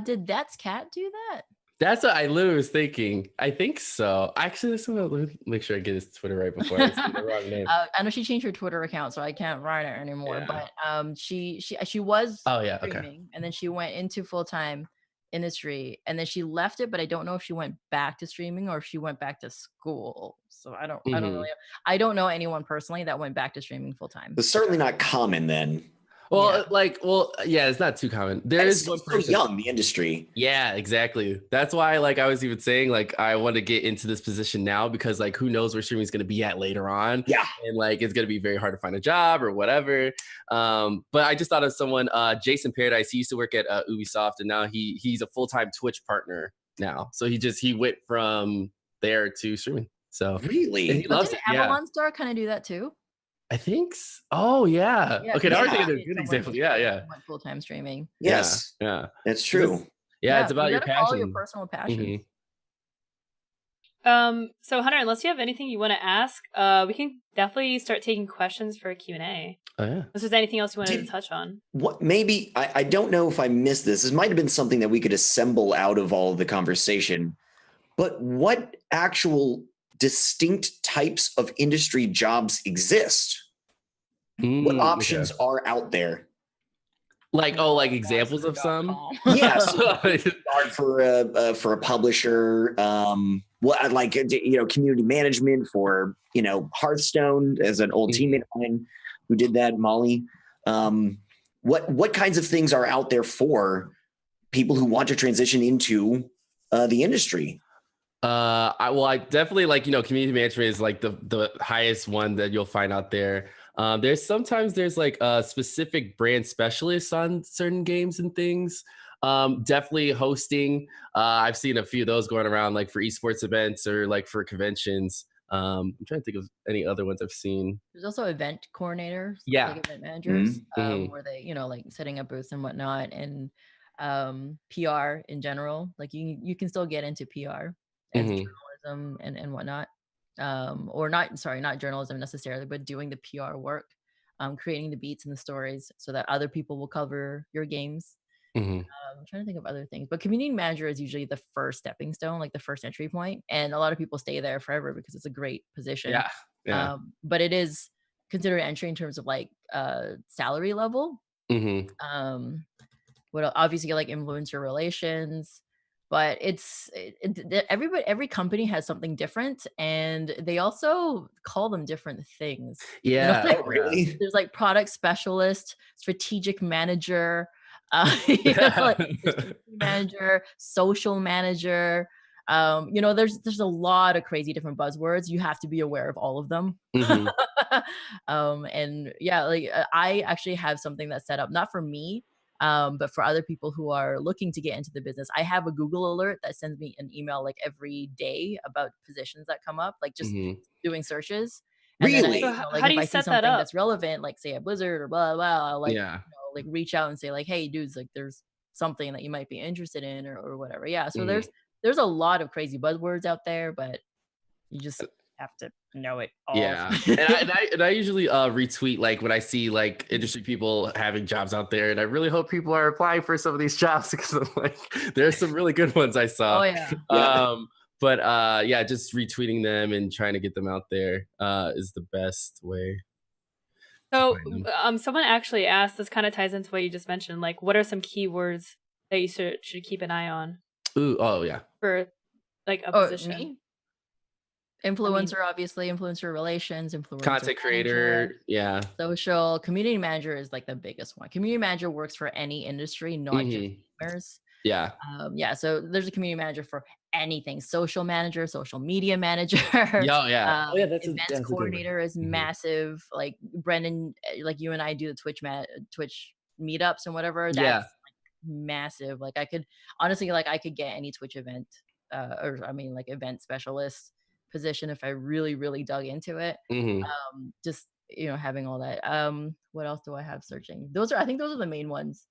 Did That's Cat do that? That's what I literally was thinking. I think so. Actually, let me make sure I get his Twitter right before I say the wrong name. I know she changed her Twitter account, so I can't write it anymore. Yeah. But she was streaming, and then she went into full-time industry, and then she left it. But I don't know if she went back to streaming or if she went back to school. So I don't really. I don't know anyone personally that went back to streaming full-time. It's certainly not common then. Well, yeah, it's not too common. There is one person. So young, the industry. Yeah, exactly. That's why, like, I was even saying, like, I want to get into this position now because, like, who knows where streaming is going to be at later on? Yeah, and like, it's going to be very hard to find a job or whatever. But I just thought of someone, Jason Paradise. He used to work at Ubisoft, and now he's a full-time Twitch partner now. So he went from there to streaming. So really, he loves it. Avalon Star kind of do that too. I think so. Oh yeah. Okay, now we're thinking of a good example. Yeah. Full-time streaming. Yes. Yeah. That's true. Yeah, it's about your passion. Follow your personal passion. So Hunter, unless you have anything you want to ask, we can definitely start taking questions for a Q&A. Oh yeah. If there's anything else you wanted to touch on. What maybe I don't know if I missed this. This might have been something that we could assemble out of all of the conversation. But what actual distinct types of industry jobs exist? What options are out there? Like examples of some? Yes. for a publisher, community management for, Hearthstone, as an old teammate of mine who did that, Molly. What kinds of things are out there for people who want to transition into the industry? I definitely community management is like the highest one that you'll find out there. There's like specific brand specialists on certain games and things. Definitely hosting. I've seen a few of those going around, like for esports events or like for conventions. I'm trying to think of any other ones I've seen. There's also event coordinators, like event managers, where they, like setting up booths and whatnot, and PR in general. Like you can still get into PR. Journalism and whatnot, or not journalism necessarily, but doing the PR work, creating the beats and the stories so that other people will cover your games. I'm trying to think of other things, but community manager is usually the first stepping stone, like the first entry point, and a lot of people stay there forever because it's a great position. But it is considered entry in terms of like salary level. What obviously like influencer relations. But every company has something different, and they also call them different things. Yeah, really. There's like product specialist, strategic manager, manager, social manager. There's a lot of crazy different buzzwords. You have to be aware of all of them. And yeah, like I actually have something that's set up not for me. But for other people who are looking to get into the business, I have a Google alert that sends me an email like every day about positions that come up, like just doing searches. And really? Then how do you set that up? That's relevant, like say a Blizzard or blah blah. I'll reach out and say like, hey, dudes, like there's something that you might be interested in or whatever. Yeah. So there's a lot of crazy buzzwords out there, but you just have to know it all. Yeah, and I usually retweet like when I see like industry people having jobs out there, and I really hope people are applying for some of these jobs because I'm like, there's some really good ones I saw. Oh yeah. But yeah, just retweeting them and trying to get them out there is the best way. So someone actually asked, this kind of ties into what you just mentioned, like what are some keywords that you should keep an eye on? Ooh, oh yeah. For like a position. Me? Influencer, obviously, influencer relations, influencer content creator, yeah. Social, community manager is like the biggest one. Community manager works for any industry, not just gamers. Yeah. Yeah. So there's a community manager for anything. Social manager, social media manager. Yeah. That's events coordinator is massive. Like Brandon, like you and I do the Twitch meetups and whatever. That's like massive. Like I could honestly, like I could get any Twitch event, or I mean, like event specialist position if I really dug into it. Just having all that. What else do I have searching? I think those are the main ones.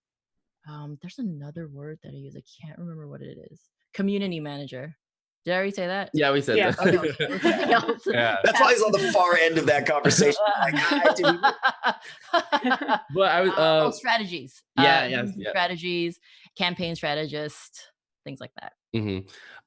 There's another word that I use. I can't remember what it is. Community manager. Did I already say that? Yeah, we said that. Okay. Yeah. That's why he's on the far end of that conversation. But I was strategies. Strategies, campaign strategist, things like that.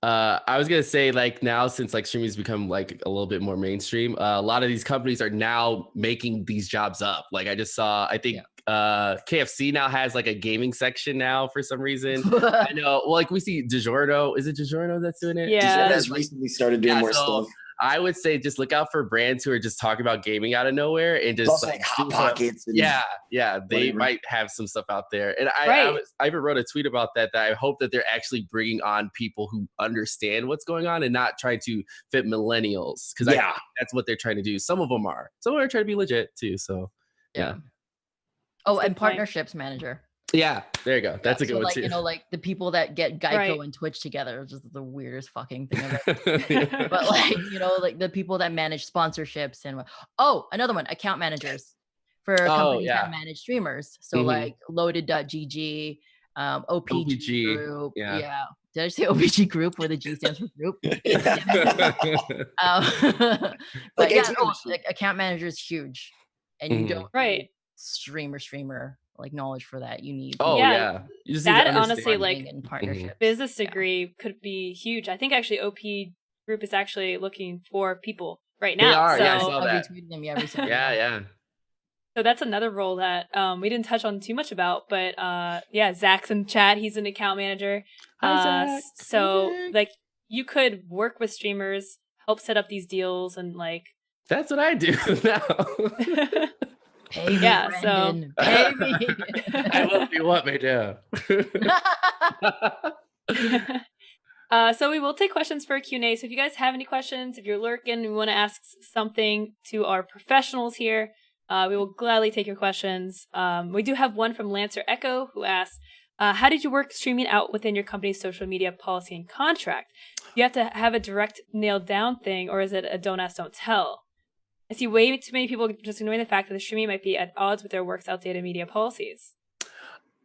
I was gonna say, like, now since like streaming has become like a little bit more mainstream, a lot of these companies are now making these jobs up. Like I just saw, I think KFC now has like a gaming section now for some reason. I know, well, like we see DiGiorno. Is it DiGiorno that's doing it? Yeah, has recently started doing more stuff. I would say just look out for brands who are just talking about gaming out of nowhere and just like Hot Pockets. They might have some stuff out there. And I even wrote a tweet about that I hope that they're actually bringing on people who understand what's going on and not trying to fit millennials, because I think that's what they're trying to do. Some of them are trying to be legit too. So yeah. Oh, and partnerships manager. Yeah, there you go. That's a good one too. Like the people that get Geico and Twitch together is just the weirdest fucking thing ever. But like, like the people that manage sponsorships and another one, account managers for companies that manage streamers. So like loaded.gg, OPG group. Yeah. Did I say OPG group where the G stands for group? But like account manager is huge. And you don't streamer like knowledge for that. You need you just that honestly, like in partnership business degree could be huge. I think actually OP group is actually looking for people right now. They are, so I saw that. Retweeted them recently. Yeah. So that's another role that we didn't touch on too much about, but Zach's in chat. He's an account manager. Hi, Zach. So like you could work with streamers, help set up these deals, and like that's what I do now. Pay me, Brandon. Pay me. I will if you want me to. So we will take questions for a Q&A. So if you guys have any questions, if you're lurking, we want to ask something to our professionals here, we will gladly take your questions. We do have one from Lancer Echo who asks, how did you work streaming out within your company's social media policy and contract? Do you have to have a direct nailed down thing, or is it a don't ask, don't tell? I see way too many people just ignoring the fact that the streaming might be at odds with their work's outdated media policies.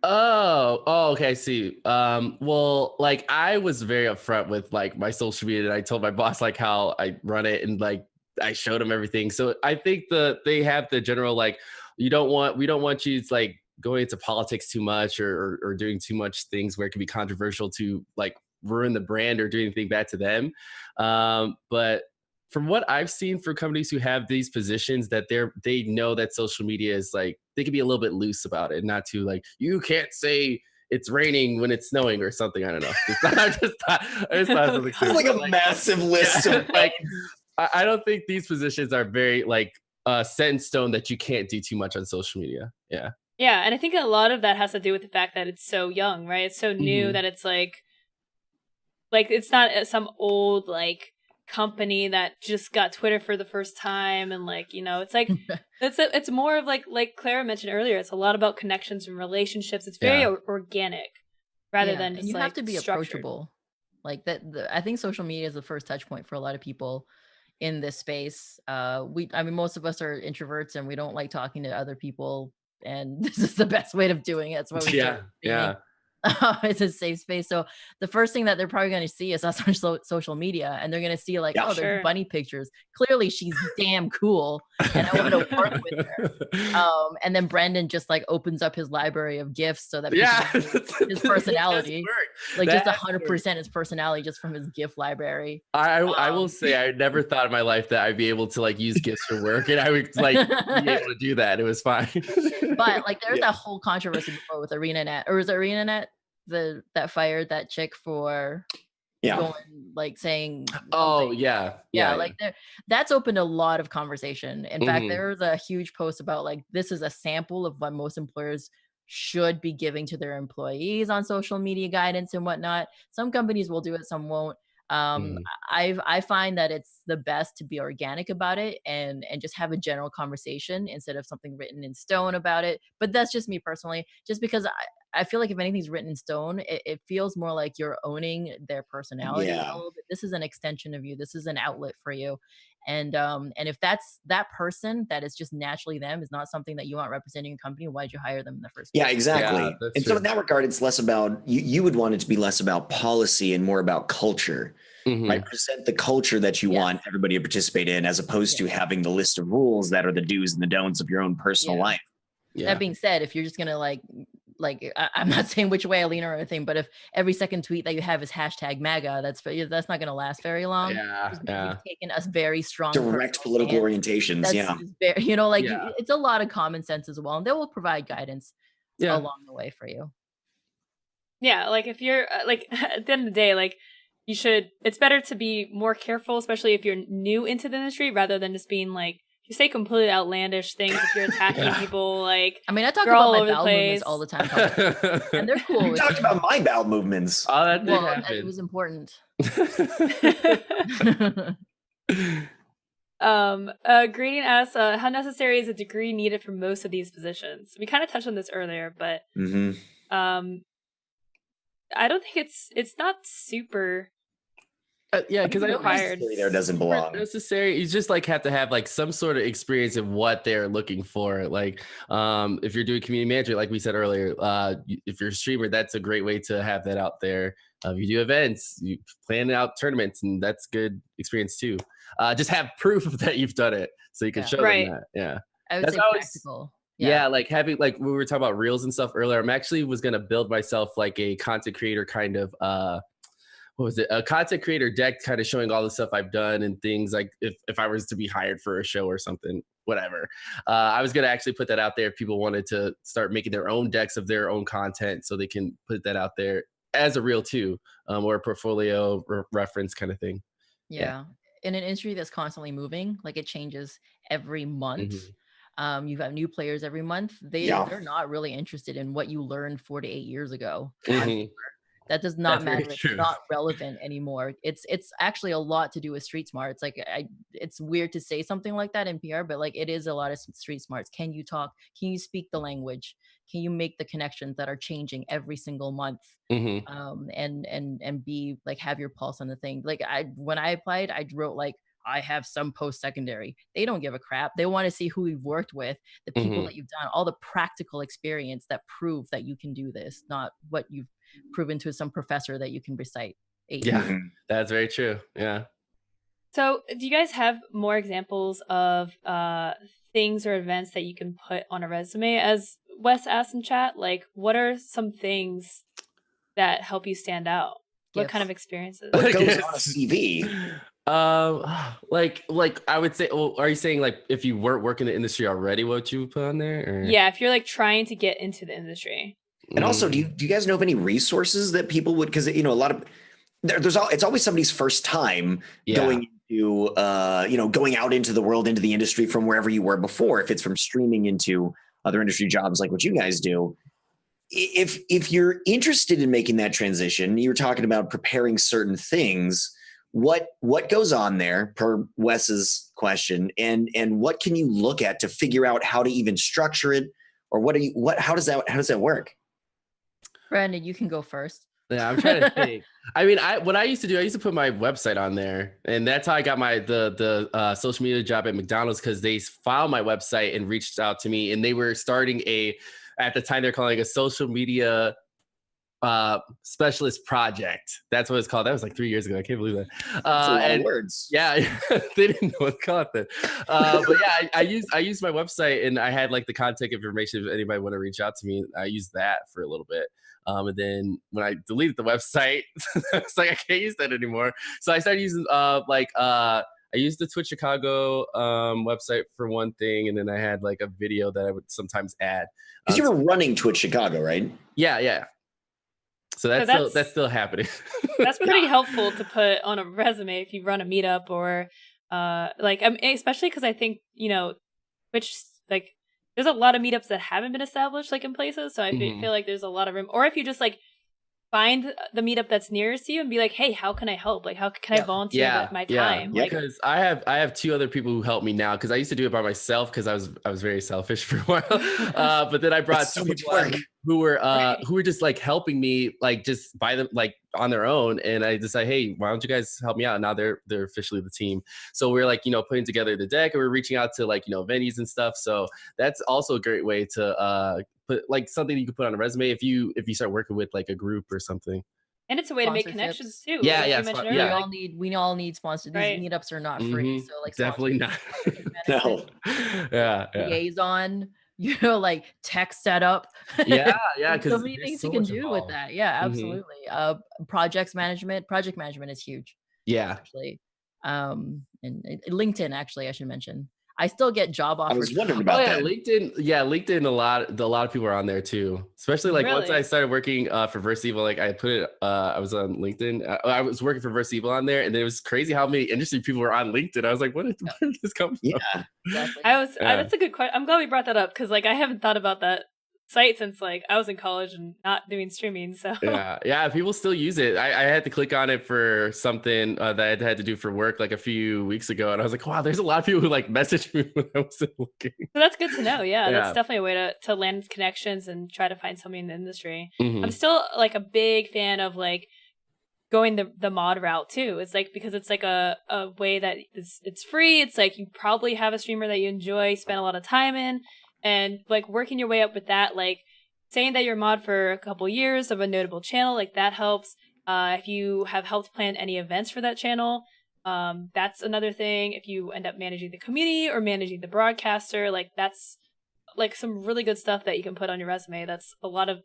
Oh, okay, I see. Well, like I was very upfront with like my social media, and I told my boss like how I run it, and like I showed him everything. So I think they have the general like we don't want you to like going into politics too much or doing too much things where it can be controversial to like ruin the brand or do anything bad to them. But from what I've seen for companies who have these positions, that they know that social media is like, they can be a little bit loose about it, not to like, you can't say it's raining when it's snowing or something. I don't know. I just thought something. It's like a massive list of like, I don't think these positions are very like set in stone that you can't do too much on social media. Yeah. Yeah. And I think a lot of that has to do with the fact that it's so young, right? It's so new that it's like it's not some old, like, company that just got Twitter for the first time, and like it's like it's more of like Clara mentioned earlier, it's a lot about connections and relationships. It's very organic rather than just, you like, have to be structured. Approachable like that. I think social media is the first touch point for a lot of people in this space. Most of us are introverts and we don't like talking to other people, and this is the best way of doing it. That's why we It's a safe space. So the first thing that they're probably going to see is us on social media, and they're going to see like, Yeah. oh, there's Sure. bunny pictures. Clearly, she's damn cool, and I want to work with her. And then Brandon just like opens up his library of gifts so that people Yeah, can see his personality, like That just has worked. 100% his personality just from his gift library. I will say I never thought in my life that I'd be able to like use gifts for work, and I would like be able to do that. It was fine. But like there's Yeah. that whole controversy before with ArenaNet, or was it ArenaNet that fired that chick for Yeah. going like saying Oh something? yeah. Like that's opened a lot of conversation. In fact, Mhm. there was a huge post about like this is a sample of what most employers should be giving to their employees on social media guidance and whatnot. Some companies will do it, some won't. Mhm. I find that it's the best to be organic about it and just have a general conversation instead of something written in stone about it. But that's just me personally, just because I feel like if anything's written in stone, it feels more like you're owning their personality a Yeah. little bit. This is an extension of you. This is an outlet for you. And if that's that person that is just naturally them is not something that you want representing your company, why'd you hire them in the first place? Yeah, exactly. Yeah, that's and so true. in that regard, it's less about you would want it to be less about policy and more about culture. Mhm. Right? Present the culture that you Yes. want everybody to participate in, as opposed to Yes. having the list of rules that are the do's and the don'ts of your own personal Yeah. life. Yeah. That being said, if you're just gonna I'm not saying which way I lean or anything, but if every second tweet that you have is hashtag MAGA, that's not gonna last very long. Yeah, Just because yeah. you've taken a very strong Direct personal political stance. orientations. That's Yeah. just very, like Yeah. it's a lot of common sense as well, and they will provide guidance Yeah. along the way for you. Yeah, like if you're like at the end of the day, like it's better to be more careful, especially if you're new into the industry, rather than just being like, you say completely outlandish things if you're attacking Yeah. people. Like, I mean, I talk You're about all my over the bowel movements place. all the time, publicly, and they're cool You with talked it. about my bowel movements. Oh, that did Well, it happen. was important. Greeting asks, how necessary is a degree needed for most of these positions? We kind of touched on this earlier, but Mm-hmm. I don't think it's not super Yeah, because I don't required. There doesn't belong. necessary. You just like have to have like some sort of experience of what they're looking for. Like, if you're doing community management, like we said earlier, if you're a streamer, that's a great way to have that out there. If you do events, you plan out tournaments, and that's good experience too. Just have proof that you've done it, so you can Yeah. show Right. them that. Yeah. I would That's say always- practical. Yeah, like having like we were talking about reels and stuff earlier. I'm actually was gonna build myself like a content creator kind of what was it? A content creator deck kind of showing all the stuff I've done and things like if I was to be hired for a show or something, whatever. I was gonna actually put that out there if people wanted to start making their own decks of their own content so they can put that out there as a reel too, or a portfolio reference kind of thing. Yeah. In an industry that's constantly moving, like it changes every month. You have new players every month. They're not really interested in what you learned 4 to 8 years ago. Mhm. That does not That's very matter. It's true. not relevant anymore. It's actually a lot to do with street smarts. Like it's weird to say something like that in PR, but like it is a lot of street smarts. Can you talk? Can you speak the language? Can you make the connections that are changing every single month? Mhm. And be like have your pulse on the thing. Like when I applied, I wrote like I have some post-secondary. They don't give a crap. They want to see who you've worked with, the people Mhm. that you've done, all the practical experience that prove that you can do this, not what you've proven to some professor that you can recite. Yeah, Mhm. that's very true. Yeah. So, do you guys have more examples of things or events that you can put on a resume? As Wes asked in chat, like, what are some things that help you stand out? What kind of experiences? What goes on a CV? Like I would say, well, are you saying like if you weren't working in the industry already, what you would put on there? Or? Yeah, if you're like trying to get into the industry. And also, do you guys know of any resources that people would? Because a lot of it's always somebody's first time going into going out into the world, into the industry from wherever you were before. If it's from streaming into other industry jobs like what you guys do, if you're interested in making that transition, you're talking about preparing certain things. What goes on there per Wes's question, and what can you look at to figure out how to even structure it, or how does that work? Brandon, you can go first. Yeah, I'm trying to think. I mean, what I used to do, I used to put my website on there, and that's how I got the social media job at McDonald's, because they found my website and reached out to me, and they were starting at the time they're calling a social media specialist project. That's what it's called. That was like 3 years ago. I can't believe that. That's a lot of words. Yeah, they didn't know what to call it then. But yeah, I used my website, and I had like the contact information if anybody want to reach out to me. I used that for a little bit. And then when I deleted the website, I was like, I can't use that anymore. So I started using I used the Twitch Chicago website for one thing, and then I had like a video that I would sometimes add. Because you were running Twitch Chicago, right? Yeah. So that's still happening. That's pretty helpful to put on a resume if you run a meetup or especially because I think, Twitch, like, there's a lot of meetups that haven't been established like in places. So I feel like there's a lot of room. Or if you just like find the meetup that's nearest to you and be like, hey, how can I help? Like, how can I volunteer my time? Yeah, like, because I have 2 other people who help me now, because I used to do it by myself because I was very selfish for a while. But then I brought 2 people on who were just like helping me, like just by them, like on their own. And I decided, hey, why don't you guys help me out? And now they're officially the team. So we're like, putting together the deck, and we're reaching out to like, venues and stuff. So that's also a great way to put like something you can put on a resume if you start working with like a group or something. And it's a way to make connections too. Yeah, like yeah. you mentioned earlier, We all need sponsors. These meetups are not free. So like definitely not. No. Yeah. Liaison, like tech setup. Yeah. Because so many things you can do with that. Yeah, absolutely. Project management is huge. Yeah. Actually. And LinkedIn, actually, I should mention. I still get job offers. I was wondering about that. LinkedIn. A lot of people are on there too. Especially like once I started working for Verse Evil, like I put it. I was on LinkedIn. I was working for Verse Evil on there, and it was crazy how many interesting people were on LinkedIn. I was like, where did this come from? Yeah, exactly. That's a good question. I'm glad we brought that up because like I haven't thought about that site since like I was in college and not doing streaming. So yeah, people still use it. I had to click on it for something that I had to do for work like a few weeks ago, and I was like, wow, there's a lot of people who like messaged me when I wasn't looking. So that's good to know. Yeah, that's definitely a way to land connections and try to find something in the industry. I'm still like a big fan of like going the mod route too. It's like because it's like a way that it's free. It's like you probably have a streamer that you enjoy, spend a lot of time in. And like working your way up with that, like saying that you're a mod for a couple years of a notable channel, like that helps. If you have helped plan any events for that channel, that's another thing. If you end up managing the community or managing the broadcaster, like that's like some really good stuff that you can put on your resume. That's a lot of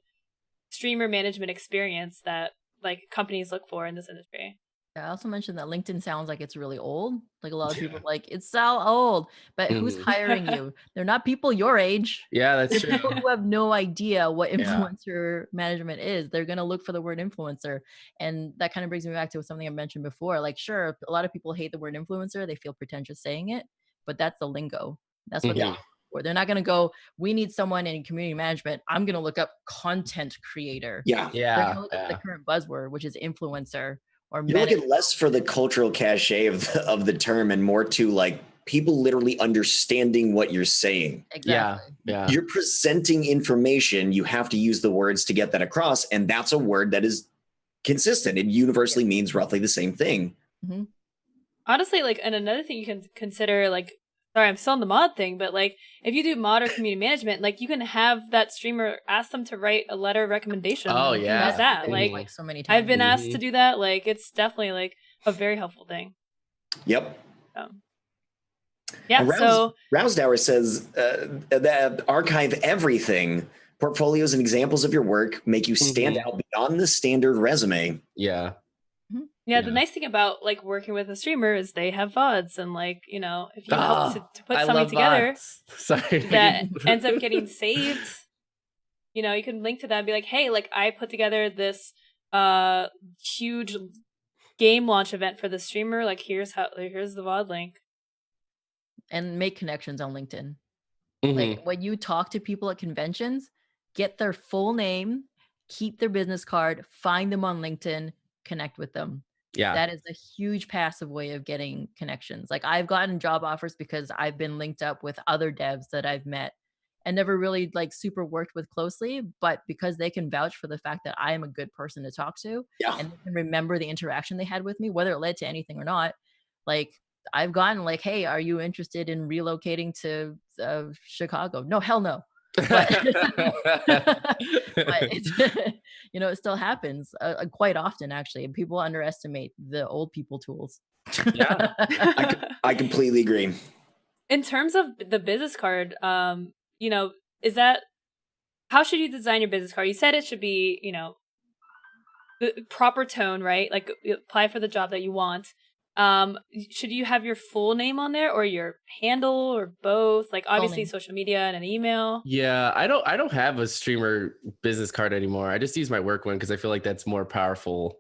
streamer management experience that like companies look for in this industry. I also mentioned that LinkedIn sounds like it's really old. Like a lot of people like, it's so old, but who's hiring you? They're not people your age. Yeah, that's true. People who have no idea what influencer management is. They're going to look for the word influencer. And that kind of brings me back to something I mentioned before. Like, sure, a lot of people hate the word influencer. They feel pretentious saying it, but that's the lingo. That's what they're not going to go, we need someone in community management. I'm going to look up content creator. Yeah. They're going to look up the current buzzword, which is influencer. Or you look at less for the cultural cachet of the term and more to like people literally understanding what you're saying. Exactly. Yeah. You're presenting information. You have to use the words to get that across. And that's a word that is consistent. It universally means roughly the same thing. Mm-hmm. Honestly, like, and another thing you can consider, like, sorry, I'm still on the mod thing, but like, if you do mod or community management, like, you can have that streamer ask them to write a letter of recommendation. Oh, yeah. That. Like so many times. I've been asked to do that. Like, it's definitely like a very helpful thing. Yep. Yeah. So Rousdower says that archive everything. Portfolios and examples of your work make you stand out beyond the standard resume. Yeah. Yeah, the nice thing about like working with a streamer is they have VODs, and like, you know, if you help to put something together that ends up getting saved, you know, you can link to that and be like, hey, like I put together this huge game launch event for the streamer. Like here's the VOD link. And make connections on LinkedIn. Like when you talk to people at conventions, get their full name, keep their business card, find them on LinkedIn, connect with them. Yeah. That is a huge passive way of getting connections. Like I've gotten job offers because I've been linked up with other devs that I've met and never really like super worked with closely, but because they can vouch for the fact that I am a good person to talk to and they can remember the interaction they had with me, whether it led to anything or not. Like I've gotten like, hey, are you interested in relocating to Chicago? No, hell no. but it's, it still happens quite often, actually. And people underestimate the old people tools. Yeah. I completely agree. In terms of the business card, is that, how should you design your business card? You said it should be, the proper tone, right? Like, you apply for the job that you want. Should you have your full name on there, or your handle, or both? Like, obviously social media and an email. Yeah, I don't have a streamer business card anymore. I just use my work one because I feel like that's more powerful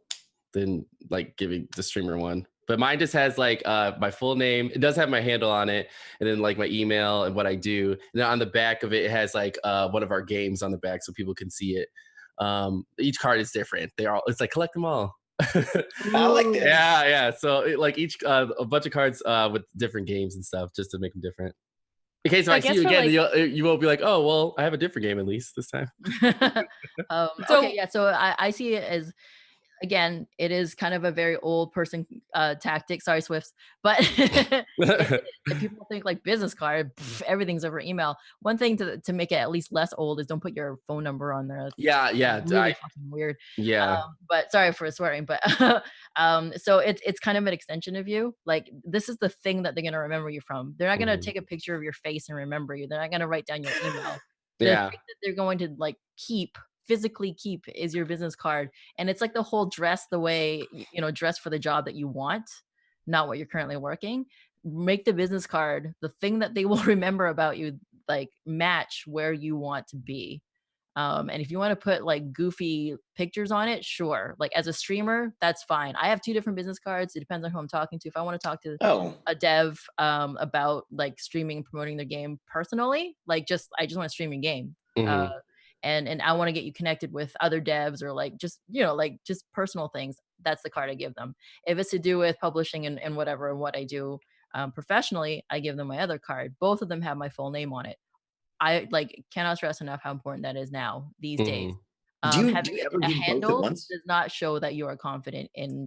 than like giving the streamer one. But mine just has like my full name. It does have my handle on it, and then like my email and what I do. And then on the back of it, it has like one of our games on the back so people can see it. Each card is different. It's like collect them all. I like that. Yeah. So like each a bunch of cards with different games and stuff, just to make them different. In case if I see you again, you won't be like, oh well, I have a different game at least this time. Okay, yeah. So I see it as, again, it is kind of a very old person tactic. Sorry, Swifts. But if people think like business card, everything's over email. One thing to make it at least less old is don't put your phone number on there. Yeah. Really fucking weird. Yeah. But sorry for swearing. But so it's kind of an extension of you. Like, this is the thing that they're gonna remember you from. They're not gonna take a picture of your face and remember you. They're not gonna write down your email. The thing that they're going to like physically keep is your business card. And it's like the whole dress the way, dress for the job that you want, not what you're currently working. Make the business card the thing that they will remember about you, like match where you want to be. And if you want to put like goofy pictures on it, sure. Like, as a streamer, that's fine. I have 2 different business cards. It depends on who I'm talking to. If I want to talk to a dev about like streaming and promoting their game personally, like I just want to stream your game. And I want to get you connected with other devs, or like just just personal things, that's the card I give them. If it's to do with publishing and whatever and what I do professionally, I give them my other card. Both of them have my full name on it. I cannot stress enough how important that is now these days. Having a handle does not show that you are confident in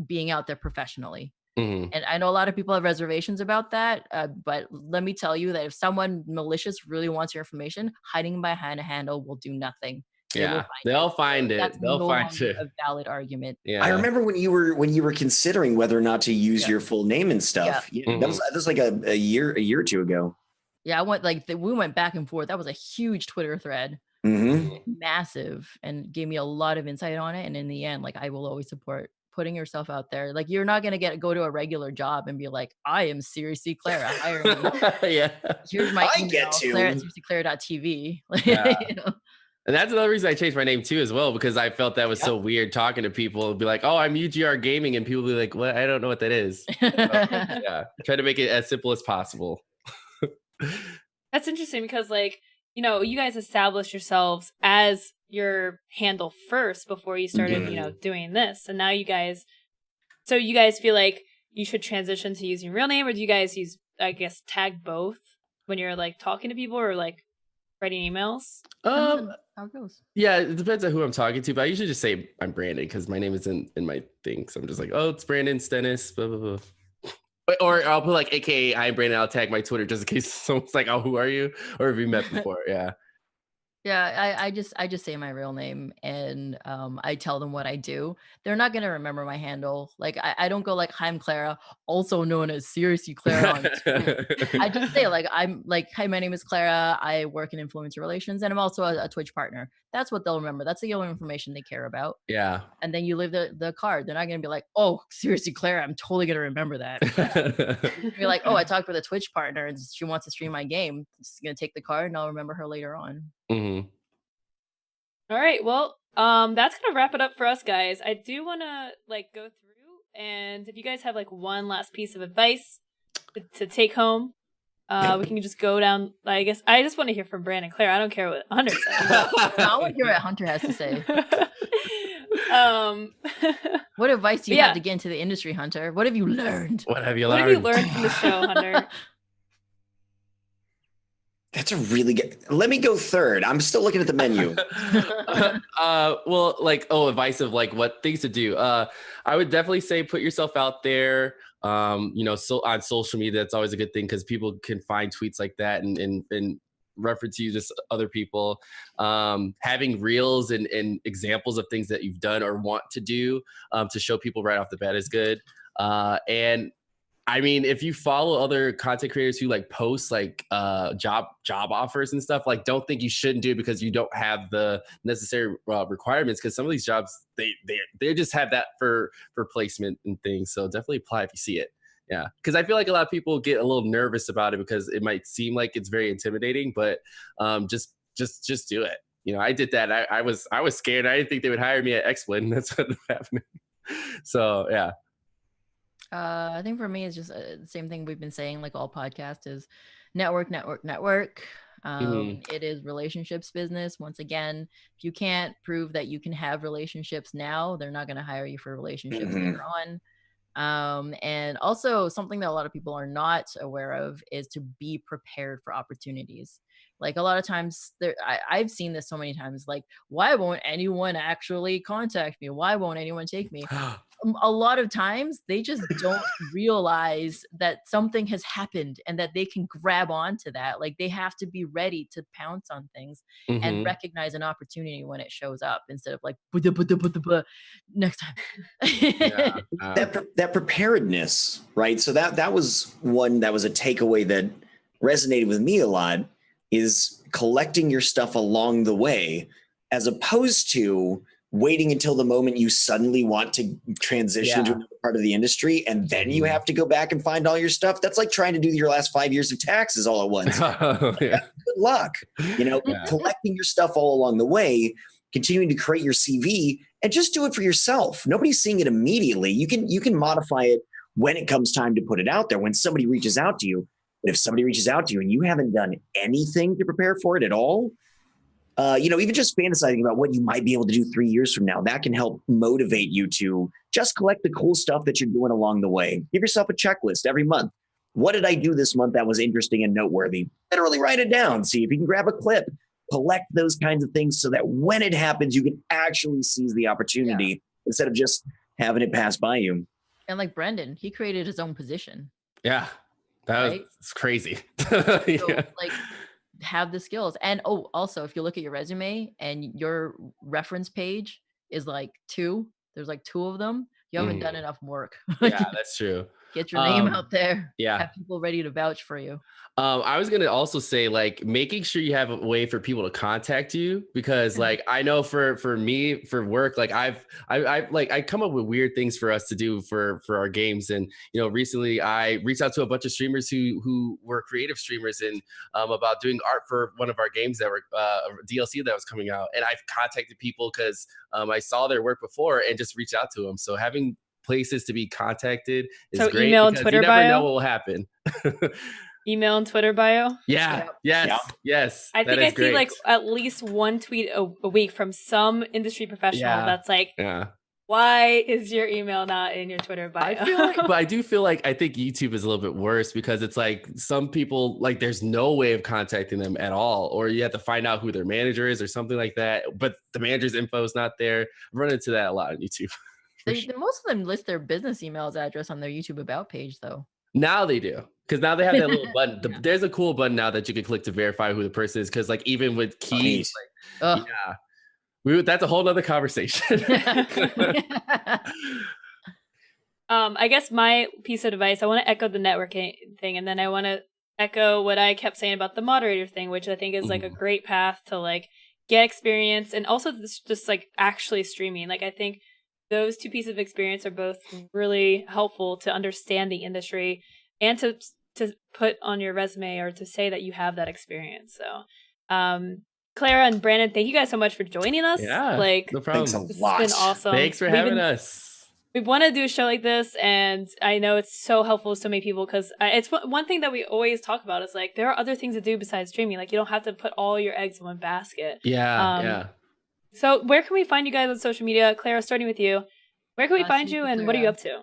being out there professionally. And I know a lot of people have reservations about that, but let me tell you that if someone malicious really wants your information, hiding behind a handle will do nothing. They'll find it. That's They'll find it. A valid argument. I remember when you were considering whether or not to use your full name and stuff. That was like a year or 2 ago. Yeah, we went back and forth. That was a huge Twitter thread, massive, and gave me a lot of insight on it. And in the end, like, I will always support putting yourself out there. Like, you're not gonna go to a regular job and be like, I am SeriouslyClara, hire me. Here's my email, Clara@SeriouslyClara.tv. And that's another reason I changed my name too, as well, because I felt that was so weird talking to people and be like, oh, I'm UGR Gaming, and people be like, what? I don't know what that is. Try to make it as simple as possible. That's interesting because, like, you guys established yourselves as your handle first before you started, doing this. And now you guys feel like you should transition to using your real name, or do you guys use, I guess, tag both when you're like talking to people or like writing emails? How it goes. Yeah, it depends on who I'm talking to, but I usually just say I'm Brandon because my name is in my thing. So I'm just like, oh, it's Brandon Stennis, blah, blah, blah. Or I'll put like AKA iamBrandon. I'll tag my Twitter just in case someone's like, oh, who are you? Or have we met before? Yeah, I just say my real name, and I tell them what I do. They're not gonna remember my handle. Like, I don't go like, hi, I'm Clara, also known as SeriouslyClara on Twitter. I just say I'm like, hi, my name is Clara. I work in influencer relations, and I'm also a Twitch partner. That's what they'll remember. That's the only information they care about. Yeah. And then you leave the card. They're not gonna be like, oh, SeriouslyClara, I'm totally gonna remember that. You're like, oh, I talked with a Twitch partner and she wants to stream my game. I'm just gonna take the card and I'll remember her later on. All right, well, that's gonna wrap it up for us, guys. I do want to go through, and if you guys have one last piece of advice to take home, we can just go down. I guess I just want to hear from Brandon, Claire. I don't care what Hunter says. I want to hear what Hunter has to say. What advice do you have to get into the industry, Hunter? What have you learned? What have you learned? What have you learned from the show, Hunter? That's a really good. Let me go third. I'm still looking at the menu. Well, advice of what things to do. I would definitely say put yourself out there. So on social media, that's always a good thing because people can find tweets like that and reference you to other people. Having reels and examples of things that you've done or want to do to show people right off the bat is good. And I mean, if you follow other content creators who like post like job offers and stuff, like don't think you shouldn't do it because you don't have the necessary requirements. Because some of these jobs, they just have that for placement and things. So definitely apply if you see it. Yeah, because I feel like a lot of people get a little nervous about it because it might seem like it's very intimidating, but just do it. You know, I did that. I was scared. I didn't think they would hire me at XWin. That's what happened. So yeah. I think for me, it's just the same thing we've been saying, like all podcasts is network. It is relationships business. Once again, if you can't prove that you can have relationships now, they're not going to hire you for relationships later on. And also something that a lot of people are not aware of is to be prepared for opportunities. Like a lot of times I've seen this so many times, like, why won't anyone actually contact me? Why won't anyone take me? A lot of times they just don't realize that something has happened and that they can grab onto that. Like they have to be ready to pounce on things and recognize an opportunity when it shows up instead of like next time. That preparedness, right? So that was one that was a takeaway that resonated with me a lot, is collecting your stuff along the way as opposed to waiting until the moment you suddenly want to transition to another part of the industry and then you have to go back and find all your stuff. That's like trying to do your last 5 years of taxes all at once. Good luck. You know, collecting your stuff all along the way, continuing to create your CV, and just do it for yourself. Nobody's seeing it immediately. You can modify it when it comes time to put it out there, when somebody reaches out to you. But if somebody reaches out to you and you haven't done anything to prepare for it at all, even just fantasizing about what you might be able to do 3 years from now, that can help motivate you to just collect the cool stuff that you're doing along the way. Give yourself a checklist every month. What did I do this month that was interesting and noteworthy? Literally write it down. See if you can grab a clip. Collect those kinds of things so that when it happens, you can actually seize the opportunity instead of just having it pass by you. And like Brandon, he created his own position. Yeah, that was crazy. So, like, have the skills. And also if you look at your resume and your reference page is like there's like 2 of them, you haven't done enough work. Yeah, that's true. Get your name out there. Yeah. Have people ready to vouch for you. I was gonna also say, like, making sure you have a way for people to contact you, because like I know for me, for work, like I come up with weird things for us to do for our games. And recently I reached out to a bunch of streamers who were creative streamers and about doing art for one of our games that were DLC that was coming out. And I've contacted people because I saw their work before and just reached out to them. So having places to be contacted is great. Email and Twitter you never bio? know what will happen. Email and Twitter bio? Yes. I think I see like at least one tweet a week from some industry professional that's like, why is your email not in your Twitter bio? I do feel like I think YouTube is a little bit worse, because it's like some people, like, there's no way of contacting them at all, or you have to find out who their manager is or something like that, but the manager's info is not there. I've run into that a lot on YouTube. Most of them list their business emails address on their YouTube about page though. Now they do, because now they have that little button. There's a cool button now that you can click to verify who the person is, because like even with keys, that's a whole nother conversation. I guess my piece of advice, I want to echo the networking thing, and then I want to echo what I kept saying about the moderator thing, which I think is like a great path to like get experience, and also just like actually streaming. Like I think those 2 pieces of experience are both really helpful to understand the industry and to put on your resume or to say that you have that experience. So, Clara and Brandon, thank you guys so much for joining us. Yeah, like, no problem. Thanks a lot. It's been awesome. Thanks for having us. We want to do a show like this, and I know it's so helpful to so many people, because it's one thing that we always talk about is like there are other things to do besides streaming. Like you don't have to put all your eggs in one basket. Yeah. So where can we find you guys on social media? Clara, starting with you. Where can we find you, and what are you up to?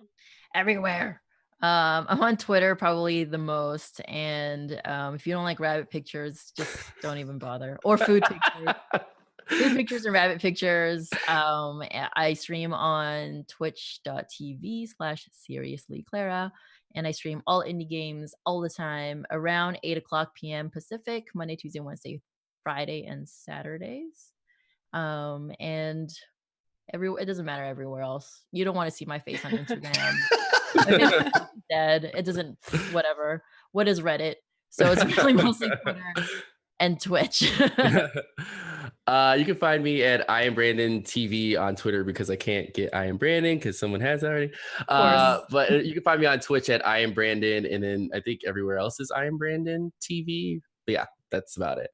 Everywhere. I'm on Twitter probably the most. And if you don't like rabbit pictures, just don't even bother. Or food pictures. Food pictures and rabbit pictures. I stream on twitch.tv/SeriouslyClara, and I stream all indie games all the time around 8 o'clock p.m. Pacific, Monday, Tuesday, Wednesday, Friday, and Saturdays. And it doesn't matter everywhere else. You don't want to see my face on Instagram. It's dead. It doesn't. Whatever. What is Reddit? So it's really mostly Twitter and Twitch. You can find me at iamBrandon TV on Twitter because I can't get iamBrandon because someone has already. But you can find me on Twitch at iamBrandon, and then I think everywhere else is iamBrandon TV. But yeah, that's about it.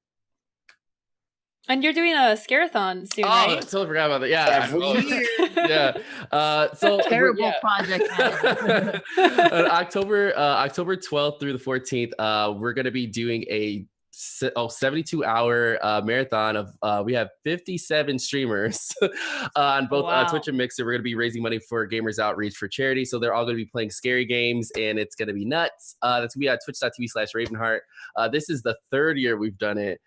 And you're doing a Scarathon soon, right? I totally forgot about that. Yeah, Every year. Yeah. So Terrible project. October 12th through the 14th, we're going to be doing a 72-hour marathon of we have 57 streamers on both Twitch and Mixer. We're going to be raising money for Gamers Outreach for charity, so they're all going to be playing scary games, and it's going to be nuts. That's going to be at twitch.tv/Ravenheart. This is the third year we've done it,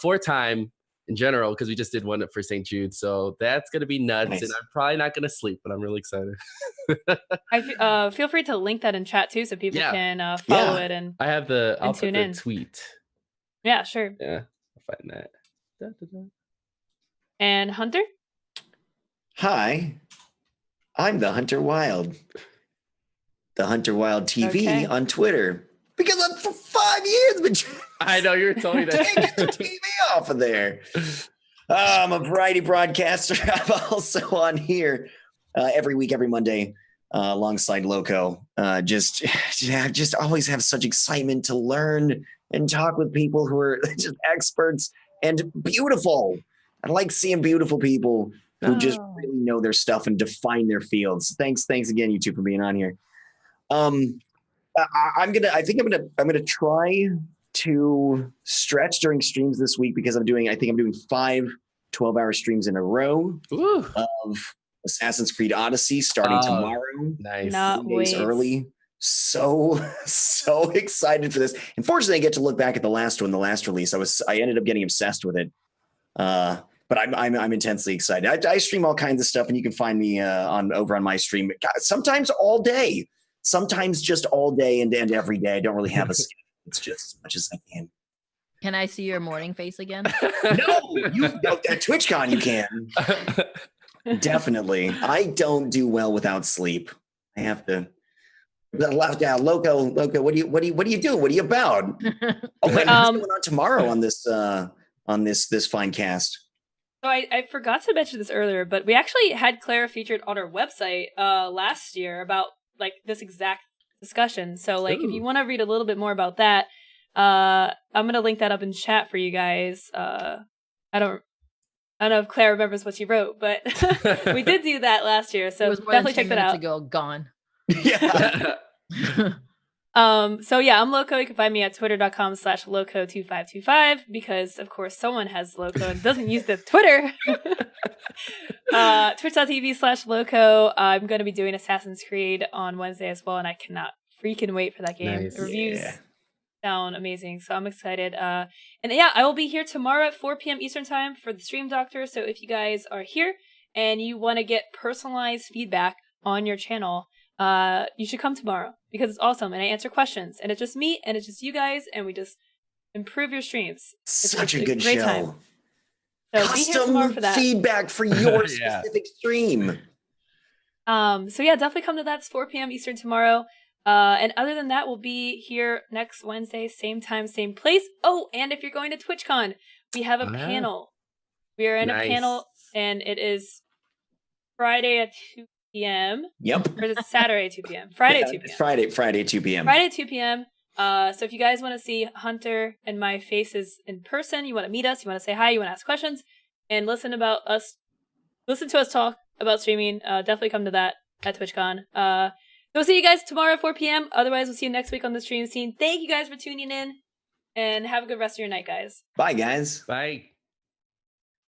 four-time in general, because we just did one for St. Jude, so that's going to be nuts. Nice. And I'm probably not going to sleep, but I'm really excited. I feel free to link that in chat too, so people can follow it and I have I'll put the tweet. Yeah, sure. Yeah, I'll find that. And Hunter? Hi, I'm TheHunterWild. TheHunterWild TV on Twitter. Because I'm for 5 years, but I know you were telling me that. Can't get the TV off of there. I'm a variety broadcaster. I'm also on here every week, every Monday, alongside Lowco. Just always have such excitement to learn and talk with people who are just experts and beautiful. I like seeing beautiful people who just really know their stuff and define their fields. Thanks again, you two, for being on here. I think I'm gonna try to stretch during streams this week because I'm doing 5 12-hour streams in a row of Assassin's Creed Odyssey starting tomorrow. Nice. 2 days early. So excited for this. Unfortunately, I get to look back at the last release. I ended up getting obsessed with it. But I'm intensely excited. I stream all kinds of stuff, and you can find me over on my stream. Sometimes all day. Sometimes just all day and every day. I don't really have a schedule. It's just as much as I can. Can I see your morning face again? No, at TwitchCon you can. Definitely. I don't do well without sleep. I have to. Lowco. What do you do? What are you about? Oh, wait, what's going on tomorrow on this fine cast? So I forgot to mention this earlier, but we actually had Clara featured on our website last year about like this exact discussion. So like if you want to read a little bit more about that, I'm gonna link that up in chat for you guys. I don't know if Claire remembers what she wrote, but we did do that last year. So definitely check that out. Gone. Yeah. So yeah, I'm Lowco. You can find me at twitter.com/Lowco2525 because of course someone has Lowco and doesn't use the Twitter. Twitch.tv/Lowco. I'm going to be doing Assassin's Creed on Wednesday as well, and I cannot freaking wait for that game. Nice. The reviews sound amazing, so I'm excited. And yeah, I will be here tomorrow at 4 p.m. Eastern Time for the Stream Doctor. So if you guys are here and you want to get personalized feedback on your channel, you should come tomorrow because it's awesome and I answer questions and it's just me and it's just you guys and we just improve your streams. Such a good show. Time. So custom for that. Feedback for your specific stream. So yeah, definitely come to that. It's 4 p.m. Eastern tomorrow. And other than that, we'll be here next Wednesday, same time, same place. Oh, and if you're going to TwitchCon, we have a panel. We are in a panel and it is Friday at 2 p.m. Yep. Or is it Saturday at 2 p.m.? Friday at 2 p.m. Friday at 2 p.m. Friday at 2 p.m. So if you guys want to see Hunter and my faces in person, you want to meet us, you want to say hi, you want to ask questions, and listen to us talk about streaming, definitely come to that at TwitchCon. So we'll see you guys tomorrow at 4 p.m. Otherwise, we'll see you next week on the stream scene. Thank you guys for tuning in, and have a good rest of your night, guys. Bye, guys. Bye.